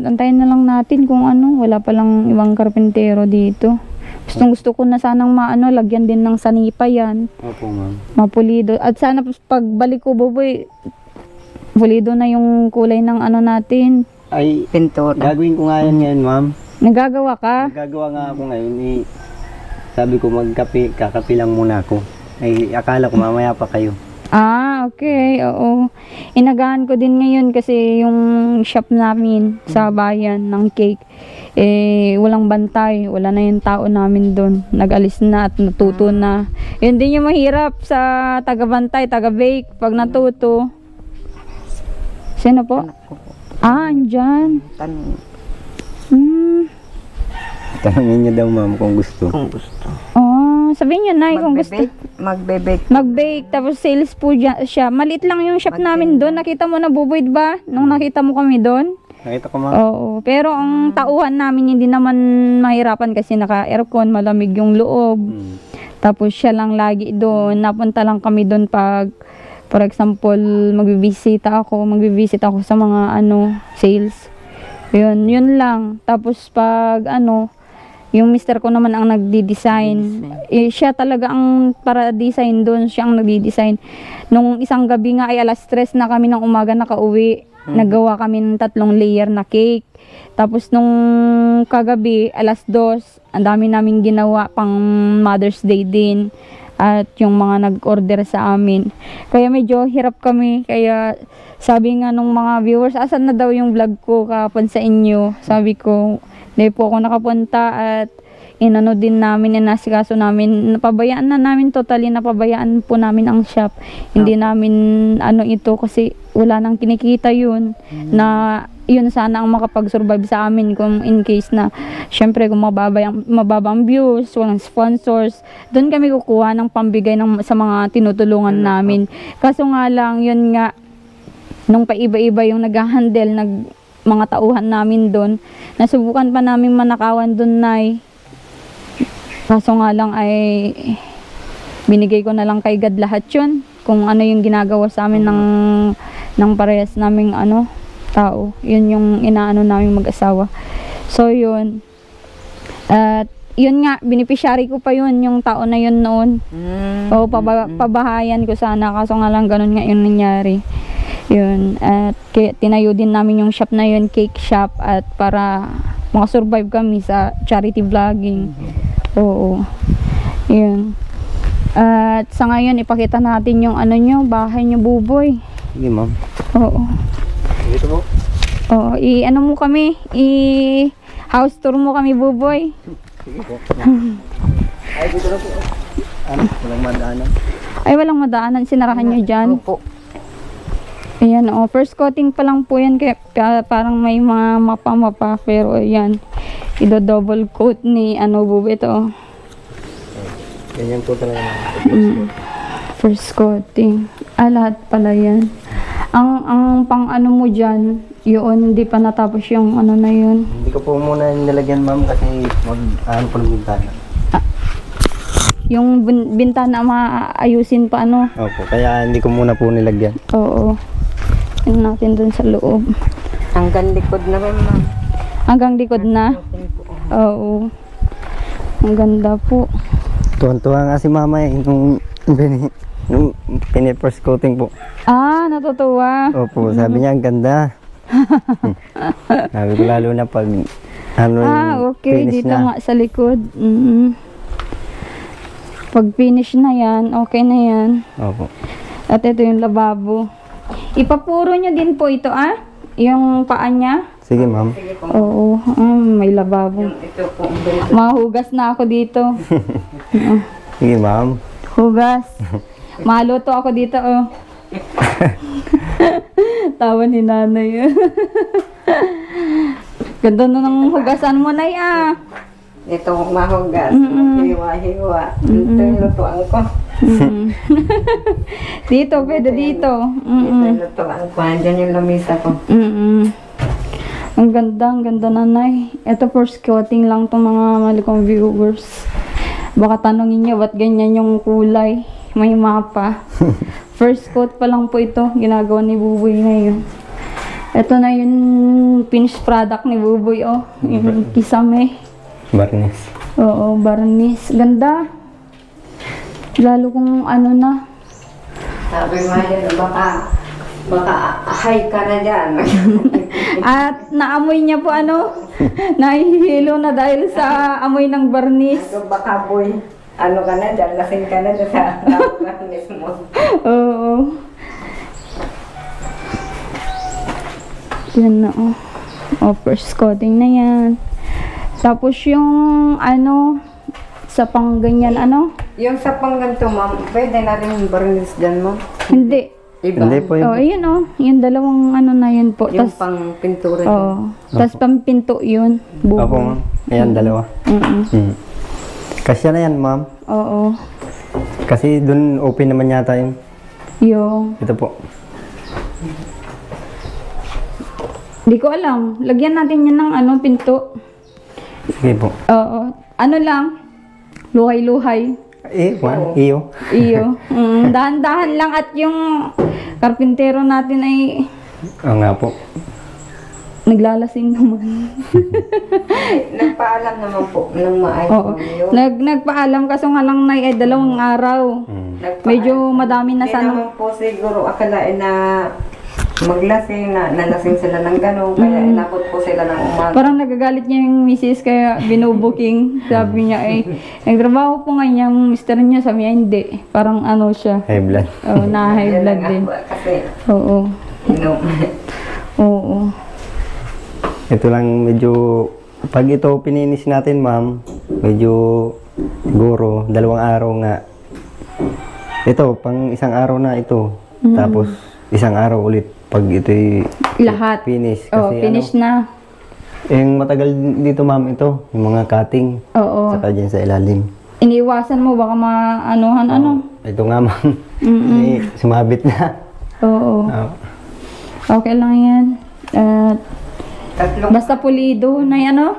Antayin na lang natin kung wala palang ibang karpentero dito. Gusto ko na sanang lagyan din ng sanipa yan. Opo, ma'am. Mapulido. At sana pagbalik ko, Buboy, pulido na yung kulay ng natin. Ay, Pintura. gagawin ko nga yan ngayon, ma'am. Nagagawa ka? Gagawa nga ako ngayon. Sabi ko, kakapi lang muna ako. Ay, akala ko mamaya pa kayo. Ah, okay. Oo. Inagahan ko din ngayon kasi yung shop namin sa bayan ng cake, walang bantay. Wala na yung tao namin doon. Nag-alis na at natuto na. Yun din yung mahirap sa taga-bantay, taga-bake. Pag natuto. Sino po? Anak ko po. Ah, andyan. Tanong Tanungin niyo daw, ma'am, kung gusto. kung gusto. Oh, sabihin nyo na kung gusto. Magbebake. Mag-bake, tapos sales po siya. Maliit lang yung shop namin doon. Nakita mo na, Buboy, ba? Nung nakita mo kami doon? Nakita ko, ma'am. Oo. Pero ang tauhan namin hindi naman mahirapan kasi naka-aircon, malamig yung loob. Tapos siya lang lagi doon. Napunta lang kami doon pag, for example, magbivisita ako sa mga sales. Yun lang. Tapos pag yung mister ko naman ang nagdi-design. Siya talaga ang para design doon, siya ang nagdi-design. Nung isang gabi nga ay alas 3 na kami ng umaga nakauwi. Naggawa kami ng 3 layer na cake. Tapos nung kagabi, alas 2, ang dami naming ginawa pang Mother's Day din. At yung mga nag-order sa amin. Kaya medyo hirap kami. Kaya sabi nga nung mga viewers, asan na daw yung vlog ko kapag sa inyo? Sabi ko, hindi po ako nakapunta at din namin, inasikaso namin. Napabayaan na namin, totally napabayaan po namin ang shop. Hindi namin ito kasi wala nang kinikita yun. Na yun sana ang makapag-survive sa amin kung in case na syempre kung mababang views, walang sponsors, doon kami kukuha ng pambigay sa mga tinutulungan namin. Kaso nga lang, yun nga, nung paiba-iba yung nag-handle, mga tauhan namin doon, nasubukan pa namin manakawan doon, Nay. Kaso nga lang ay binigay ko na lang kay God lahat yun. Kung ano yung ginagawa sa amin ng parehas naming tao. Yun yung inaano namin mag-asawa. So yun. At yun nga, beneficiary ko pa yun, yung tao na yun noon. O pabahayan ko sana, kaso nga lang ganun nga yung nangyari. Yun. At tinayo din namin yung shop na yun, cake shop, at para makasurvive kami sa charity vlogging. Oo. Yun. At sa ngayon, ipakita natin yung bahay nyo, Buboy. Sige, ma'am. Oo. Dito po. Oo. Mo kami, house tour mo kami, Buboy. Sige po. Ay, dito na po. Walang madaanan. Ay, walang madaanan. Sinarahan nyo dyan. Opo. Ayan, first coating pa lang po yan, kaya parang may mga mapa-mapa, pero ayan, double coat ni Buboy ito. Ganyan po talaga. First coating. Lahat pala yan. Ang pang ano mo dyan, yun, hindi pa natapos yung ano na yun. Hindi ko po muna nilagyan ma'am kasi ano po ng bintana. Yung bintana maayusin pa ano. Opo, kaya hindi ko muna po nilagyan. Oo. Yun natin dun sa loob. Hanggang likod na rin, ma'am. Hanggang likod na. Oo. Ang ganda po. Tuwan-tuwa nga si mama nung pinipers coating po. Ah, natutuwa. Opo, sabi niya ang ganda. Sabi ko lalo na pag ano Okay. finish Dito na. nga sa likod. Pag finish na yan, okay na yan. Opo. At ito yung lababo. Ipapuro nyo din po ito, yung paa niya. Sige ma'am. Oo, may lababo. Ito po, ang ganito. Mahugas na ako dito. Sige ma'am. Hugas. Maluto ako dito, oh. Tawa ni nanay. Ganda na ng hugasan mo, nay, Ito mahugas. Hiwa-hiwa. Ito yung lutuan ko. Dito, pwede dito. Ito yung lutuan ko. Andyan yung lamisa ko. Ang ganda nanay. Ito first coating lang itong mga malikong viewers. Baka tanongin niyo, ba't ganyan yung kulay? May mapa. First coat pa lang po ito. Ginagawa ni Buboy ngayon. Ito na yung finished product ni Buboy, oh. Yung kisame. Barnes. Oo, barnis. Ganda. Lalo kung ano na. Sabi mo yan, baka high ka na dyan. At naamoy niya po ano, nahihilo na dahil sa amoy ng barnis. Baka boy, ano ka na dyan, lasing ka na dyan sa barnis mo. Oo. Yan na, oh. Oh, first coating na yan. Tapos yung ano, sa pang ganyan ano? Yung sa pangganto, ma'am, pwede na rin yung barnis dyan, ma'am. Hindi. Iba? Hindi po Oh, yun oh. Yung dalawang ano na yun po. Yung Tas, pang pintura dyan. oh. Tas pampinto yun. Opo Bubo. ma'am. Ayan, dalawa. Kasya na yan ma'am. Oo. Kasi dun open naman yata yung Yung. ito po. Di ko alam. Lagyan natin yan ng ano, pinto. Sige po. Oo. Ano lang? Luhay-luhay. Iyo. Iyo. Dahan-dahan lang at yung karpintero natin ay Oo nga po. naglalasing naman. Nagpaalam naman po ng maayos. Oo. Nagpaalam kaso nga lang na ay 2 araw. Medyo madami na Hindi sana. naman po siguro akalain na maglasing, na nalasing sila ng gano'n, kaya inabot po sila ng umaga. Parang nagagalit niya yung misis kaya binubuking. Sabi niya ay, nagtrabaho po nga yung mister niya. Sabi niya hindi. Parang ano siya. High blood. Oo, na-high Yan blood lang din. ako, kasi, Oo. Oo. Ito lang medyo pag ito pininis natin ma'am, medyo siguro 2 araw nga. Ito, pang 1 araw na ito. Tapos 1 araw ulit pag ito'y Lahat. finish. Oh, Kasi finish na. yung matagal dito ma'am ito, yung mga cutting. Oo. Saka dyan sa ilalim. Iniwasan mo baka maanuhan ano. Ito nga ma'am, eh, sumabit na. Oo. Oo. Okay lang yan. At basta pulido na yan, ano?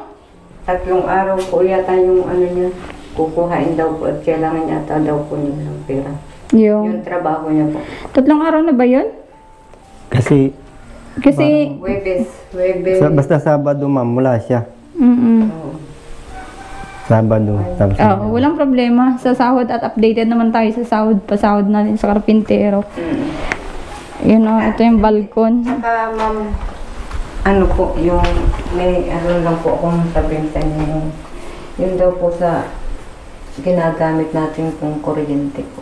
3 araw po yata yung ano niya, kukuhain daw po at kailangan yata daw po niya ng pera. Yung Yung trabaho niya po. 3 araw na ba yun? Kasi Kasi, Webes. basta Sabado ma'am, mula siya. Oo. Sabado. Tapos walang problema. Sa sahod at updated naman tayo sa sahod. Pasahod natin sa karpintero. Yun o, ito yung balkon. Saka ma'am, ano po, yung may ano lang po akong sabihin sa inyo, yung daw po sa ginagamit natin pong kuryente po.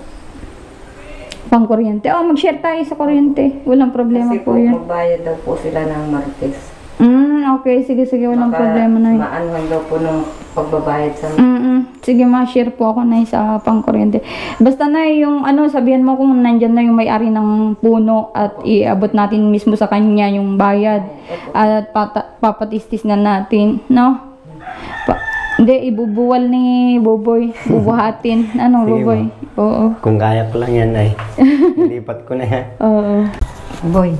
Pang kuryente. Oh, mag-share tayo sa kuryente. Walang problema Kasi po po, yun. magbayad daw po sila ng Martes. Okay. Sige. Walang problema na yun. Maanuhan daw po ng pagbabayad sa Sige, ma-share po ako na sa pangkuryente. Basta na yung ano, sabihan mo kung nandyan na yung may-ari ng puno at iabot natin mismo sa kanya yung bayad. At papatistis na natin, no? Hindi, ibubuwal ni Boboy. Bubuhatin. Ano, Sige, Boboy? Oo. kung kaya ko lang yan ay, lipat ko na yan. Oo. Boy,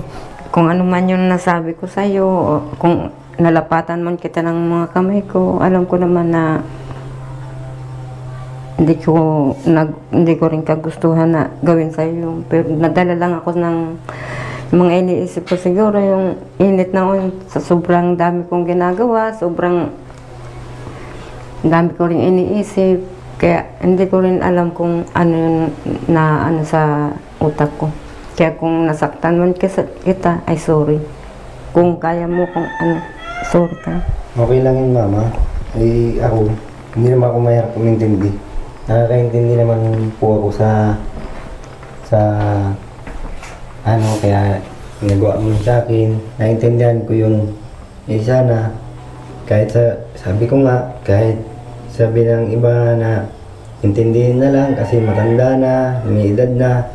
kung ano man yung nasabi ko sa'yo, o kung nalapatan man kita ng mga kamay ko, alam ko naman na hindi ko rin kagustuhan na gawin sa'yo. Pero nadala lang ako ng mga iniisip ko siguro, yung init na ako sa sobrang dami kong ginagawa, sobrang dami ko rin iniisip. Kaya hindi ko rin alam kung ano yun na ano sa utak ko. Kaya kung nasaktan man kita, ay sorry. Kung kaya mo, kung ano, sorry ka. Okay lang yun, mama. Eh, ako, hindi naman ako mahirap umintindi. Nakakaintindi naman po ako sa ano, kaya nagawa mo sa akin. Naintindihan ko yun. Eh, sana, kahit sabi ko nga, kahit sabi ng iba na intindihin na lang kasi matanda na, may edad na,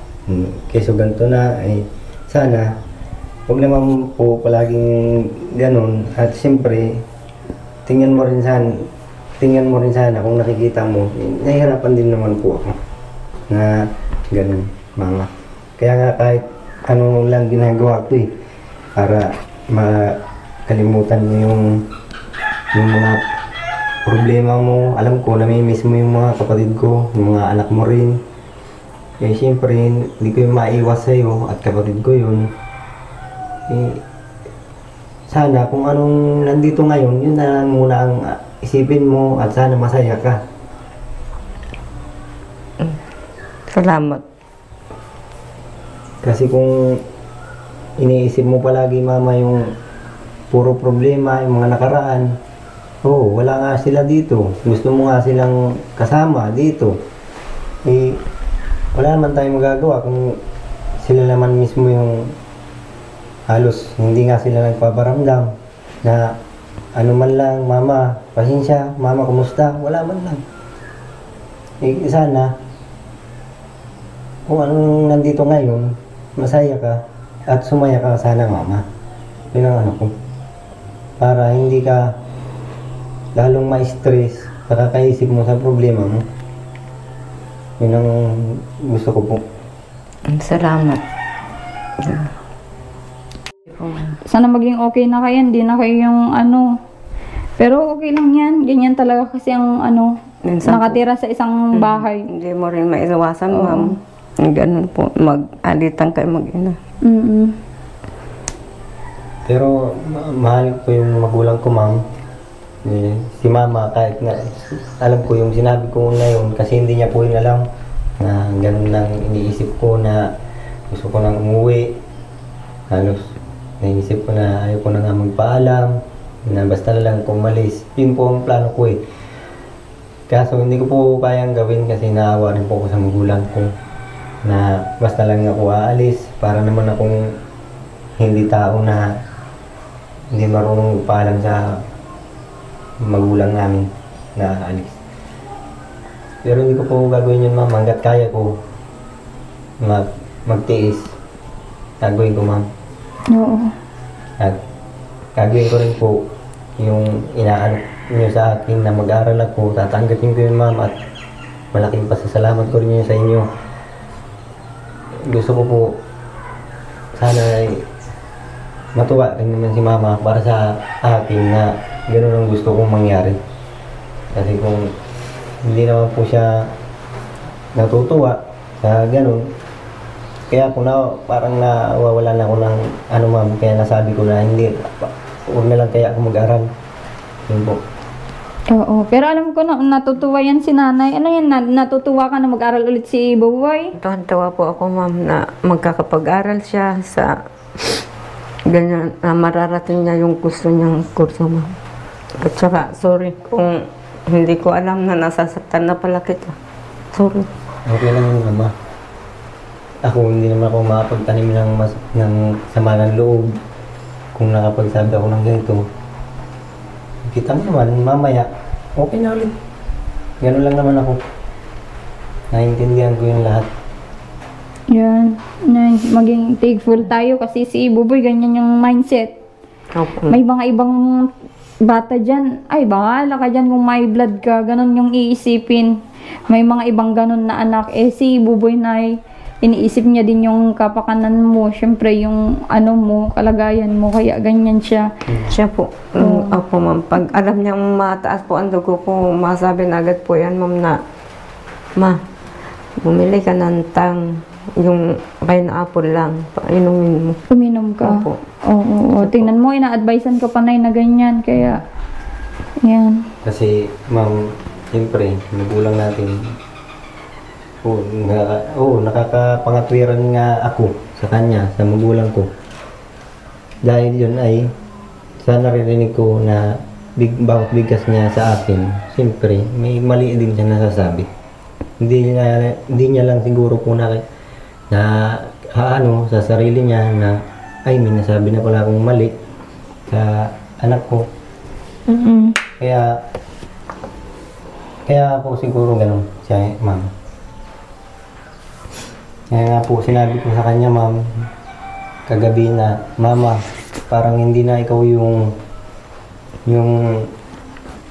keso ganito na, ay sana huwag naman po palaging ganun. At siyempre, tingnan mo rin sana kung nakikita mo, nahihirapan din naman po ako na ganun, mama. Kaya nga kahit ano lang ginagawa ko para makalimutan mo yung mga problema mo. Alam ko, namimiss mo yung mga kapatid ko, yung mga anak mo rin. Eh, siyempre, hindi ko yung maiwas sa'yo at kapatid ko yun. Eh, sana kung anong nandito ngayon, yun na lang muna ang isipin mo at sana masaya ka. Salamat. Kasi kung iniisip mo palagi, mama, yung puro problema, yung mga nakaraan, wala nga sila dito. Gusto mo nga silang kasama dito. Eh, wala naman tayong magagawa kung sila naman mismo yung halos hindi nga sila nagpaparamdam na ano man lang, mama, pasensya, mama, kumusta? Wala man lang. Eh, sana, kung anong nandito ngayon, masaya ka at sumaya ka sana, mama. Yun ang ano ko. Para hindi ka lalong ma-stress sa kakaisip mo sa problema mo. Yun ang gusto ko po. Salamat. Sana maging okay na kayo, hindi na kayo yung ano. Pero okay lang yan. Ganyan talaga kasi ang ano, Minsan nakatira sa isang bahay. Hindi mo rin maiwasan, Oo. ma'am. Ganun po, mag-alitan kayo mag-ina. Pero mahal ko yung magulang ko, ma'am. Eh, si mama, kahit nga alam ko yung sinabi ko na yun kasi hindi niya po yun alam na ganun lang iniisip ko na gusto ko nang umuwi. Halos naisip ko na ayaw ko na nga magpaalam, na basta na lang kung malis. Yun po ang plano ko eh. Kaso hindi ko po kayang gawin kasi naawa rin po ako sa magulang ko na basta lang ako aalis para naman akong hindi tao na hindi marunong paalam sa magulang namin na alis. Pero hindi ko po gagawin yun, ma'am. Hanggat kaya ko magtiis, gagawin ko, ma'am. Oo. At gagawin ko rin po yung inaano nyo sa akin na mag-aaral ako. Tatanggapin ko yun, ma'am. At malaking pasasalamat ko rin yun sa inyo. Gusto ko po sana ay matuwa rin naman si mama para sa akin na ganun ang gusto kong mangyari. Kasi kung hindi naman po siya natutuwa sa ganun, kaya ako na parang nawawala na ako ng ano, ma'am. Kaya nasabi ko na hindi, huwag na lang kaya ako mag-aral. Yun po. Oo. Pero alam ko na natutuwa yan si nanay. Ano yan, natutuwa ka na mag-aral ulit si Buboy? Tuwan-tuwa po ako, ma'am, na magkakapag-aral siya sa ganyan, na mararating niya yung gusto niyang kurso, ma'am. At saka, sorry kung hindi ko alam na nasasaktan na pala kita. Sorry. Okay lang yun, mama. Ako, hindi naman ako makapagtanim ng sama ng loob kung nakapagsabi ako ng ganito. Kita mo naman, mamaya, okay na ulit. Ganun lang naman ako. Naintindihan ko yung lahat. Yan. Maging thankful tayo kasi si Buboy ganyan yung mindset. Opo. May mga ibang bata dyan, ay bahala ka dyan kung may blood ka, ganun yung iisipin. May mga ibang ganun na anak, si Buboy na iniisip niya din yung kapakanan mo, syempre yung ano mo, kalagayan mo, kaya ganyan siya. Siya po. Opo, ma'am. Pag alam niyang mataas po ang dugo ko, masabi na agad po yan, ma'am, na, ma, bumili ka ng tang, yung kayo na apple lang, painumin mo. Uminom ka. Opo. Oo. Tingnan mo, ina-advisean ka panay na ganyan, kaya, yan. Kasi, ma'am, siyempre, magulang natin, nakakapangatwiran nga ako sa kanya, sa magulang ko. Dahil yun ay, sa naririnig ko na bawat bigkas niya sa akin, siyempre, may mali din siya nasasabi. Hindi niya lang siguro po na sa sarili niya na, ay, may nasabi na pala akong mali sa anak ko. Kaya po siguro ganun siya, ma'am. Kaya nga po sinabi ko sa kanya, ma'am, kagabi na, mama, parang hindi na ikaw yung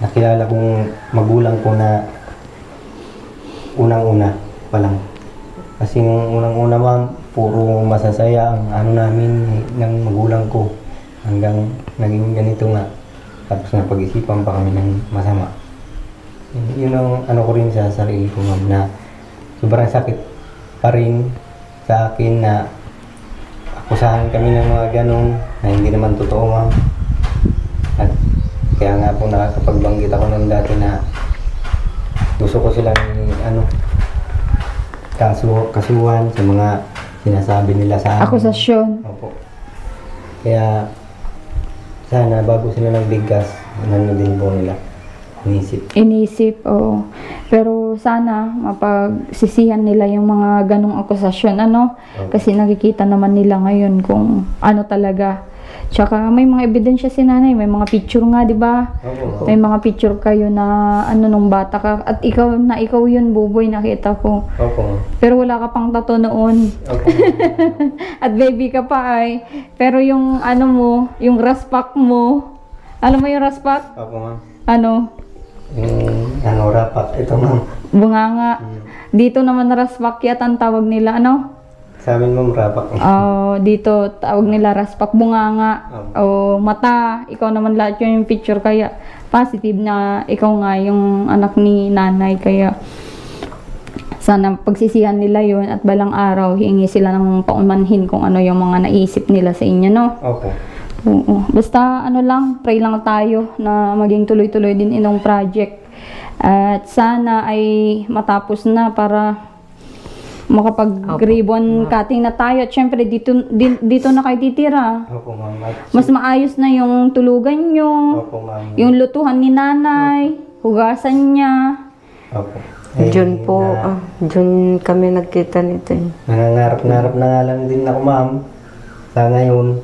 nakilala kong magulang ko na unang-una pa lang. Kasi yung unang-una, ma'am, puro masasaya ang ano namin ng magulang ko hanggang naging ganito nga. Tapos napag-isipan pa kami ng masama. Yun ang ano ko rin sa sarili ko, ma'am, na sobrang sakit pa rin sa akin na akusahan kami ng mga ganun na hindi naman totoo, ma'am. At kaya nga po nakakapagbanggit ako ng dati na gusto ko silang kasuhan sa mga sinasabi nila sa akin. Akusasyon. Opo. Kaya sana bago sila nagbigkas, ano din po nila inisip, oo. Pero sana mapagsisihan nila yung mga ganong akusasyon, ano? Okay. Kasi nakikita naman nila ngayon kung ano talaga. Tsaka may mga ebidensya si nanay, may mga picture nga, di ba? Opo. May mga picture kayo na ano nung bata ka at ikaw yun, Buboy, nakita ko. Opo. Pero wala ka pang tattoo noon. Opo. At baby ka pa ay. Pero yung ano mo, yung raspak mo. Alam mo yung raspak? Opo, ma'am. Ano? Rapak. Ito, ma'am. Bunganga. Dito naman raspak yat ang tawag nila, ano? Sa amin, ma'am, rapak. Dito tawag nila raspak, bunganga. Mata. Ikaw naman lahat yung picture, kaya positive na ikaw nga yung anak ni nanay, kaya sana pagsisihan nila yun at balang araw hihingi sila ng paumanhin kung ano yung mga naisip nila sa inyo, no? Opo. Oo. Basta ano lang, pray lang tayo na maging tuloy-tuloy din inong project. At sana ay matapos na para makapag-ribbon cutting na tayo. At syempre dito na kayo titira. Opo, ma'am. Mas maayos na yung tulugan nyo, Opo, ma'am. yung lutuhan ni nanay, hugasan niya. Opo. June po, June kami nagkita nito. Nangangarap-ngarap na nga lang din ako, ma'am. Sa ngayon,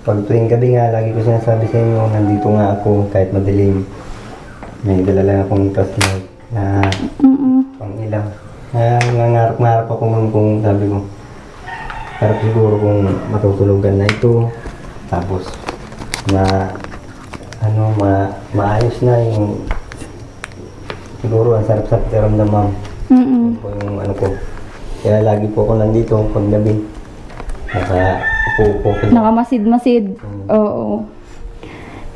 pag tuwing gabi nga, lagi ko sinasabi sa inyo, nandito nga ako kahit madilim. May dala lang akong flashlight na pang ilaw. Nangangarap-ngarap ako, ma'am, kung sabi ko. Pero siguro kung matutulugan na ito, tapos maayos na yung siguro ang sarap-sarap tiramdam, ma'am. Yung ano ko. Kaya lagi po ako nandito pag gabi. Nakamasid-masid. Oo.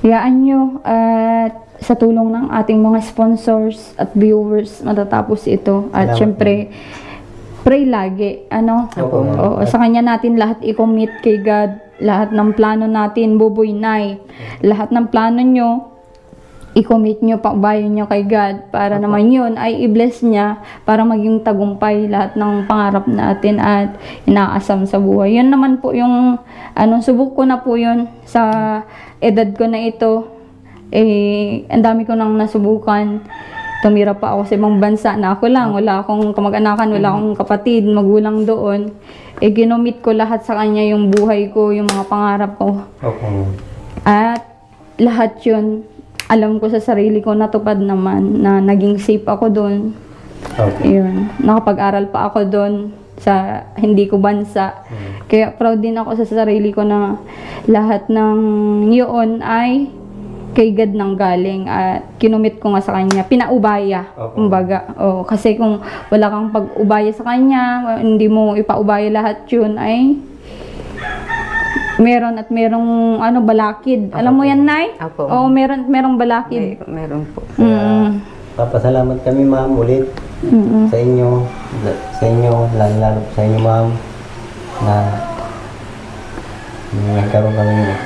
Hayaan nyo at sa tulong ng ating mga sponsors at viewers matatapos ito. At syempre, pray lagi. Ano? Oo, sa kanya natin lahat i-commit kay God. Lahat ng plano natin, Buboy Nay. Lahat ng plano nyo, i-commit nyo, pakbayan nyo kay God para naman yun ay i-bless niya para maging tagumpay lahat ng pangarap natin at inaasam sa buhay. Yun naman po yung subok ko na po yun sa edad ko na ito. Ang dami ko nang nasubukan. Tumira pa ako sa ibang bansa na ako lang. Wala akong kamag-anakan, wala akong kapatid, magulang doon. Ginomit ko lahat sa kanya yung buhay ko, yung mga pangarap ko. At lahat yun, alam ko sa sarili ko, natupad naman na naging safe ako doon. Yun. Nakapag-aral pa ako doon sa hindi ko bansa. Kaya proud din ako sa sarili ko na lahat ng yun ay kay God nang galing at kinumit ko nga sa kanya, pinaubaya, Opo. kumbaga. Kasi kung wala kang pag-ubaya sa kanya, hindi mo ipaubaya lahat yun, ay meron at merong balakid. Alam mo yan, Nay? Apo. Oo, merong balakid. Meron po. Mm. Papasalamat kami ma'am ulit Mm. sa inyo, lalo sa inyo ma'am, na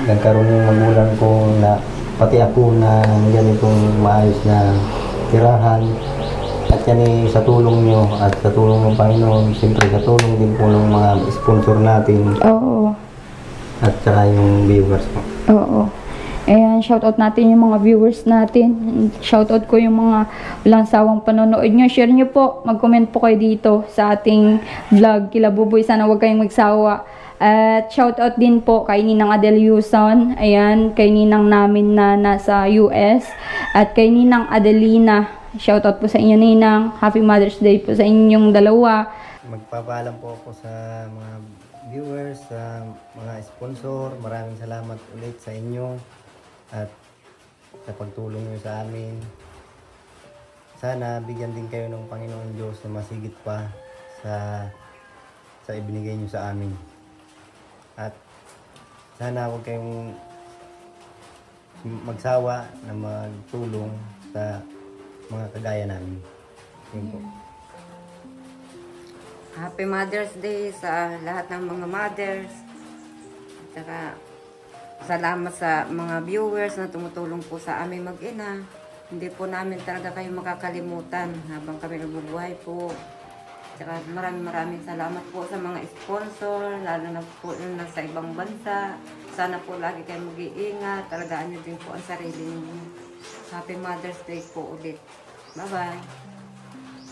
nagkaroon yung magulang ko na pati ako na ganitong maayos na tirahan. At yan sa tulong nyo at sa tulong ng Panginoon, siyempre sa tulong din po ng mga sponsor natin Oo. at saka yung viewers po. Oo. Ayan, shoutout natin yung mga viewers natin. Shoutout ko yung mga walang sawang panonood nyo. Share nyo po. Mag-comment po kayo dito sa ating vlog. Kilabuboy, sana huwag kayong magsawa. At shoutout din po kay Ninang Adele Yuson. Ayan, kay Ninang namin na nasa US. At kay Ninang Adelina. Shoutout po sa inyo, Ninang. Happy Mother's Day po sa inyong dalawa. Magpapaalam po ako sa mga viewers, sa mga sponsor. Maraming salamat ulit sa inyo at sa pagtulong nyo sa amin. Sana bigyan din kayo ng Panginoon Diyos na masigit pa sa ibinigay nyo sa amin. At sana huwag kayong magsawa na magtulong sa mga kagaya namin. Yun po. Happy Mother's Day sa lahat ng mga mothers. At saka, salamat sa mga viewers na tumutulong po sa aming mag-ina. Hindi po namin talaga kayo makakalimutan habang kami nabubuhay po. At saka maraming salamat po sa mga sponsor, lalo na po yung nasa ibang bansa. Sana po lagi kayo mag-iingat. Talagaan nyo din po ang sarili niyo. Happy Mother's Day po ulit. Bye-bye.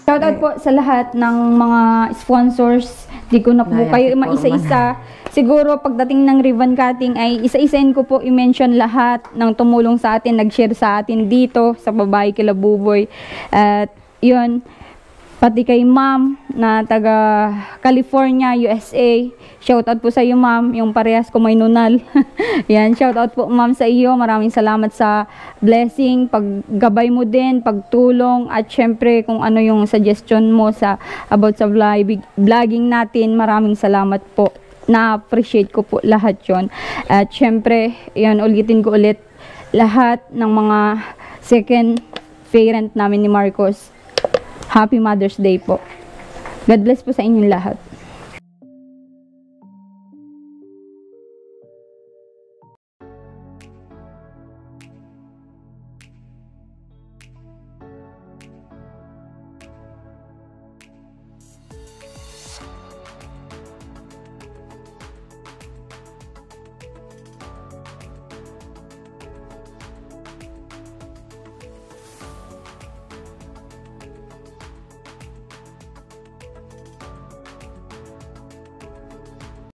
Shoutout po sa lahat ng mga sponsors. Di ko na po Naya, kayo si maisa-isa. Siguro pagdating ng ribbon cutting ay isa-isain ko po i-mention lahat ng tumulong sa atin, nag-share sa atin dito sa Babae Kilabuboy. At yun, pati kay ma'am na taga California, USA. Shoutout po sa iyo, ma'am. Yung parehas ko may nunal. Yan, shoutout po ma'am sa iyo. Maraming salamat sa blessing, paggabay mo din, pagtulong, at syempre kung ano yung suggestion mo about sa vlogging natin. Maraming salamat po. Na-appreciate ko po lahat yon. At syempre, yan, ulitin ko ulit, lahat ng mga second parent namin ni Marcos, Happy Mother's Day po. God bless po sa inyong lahat.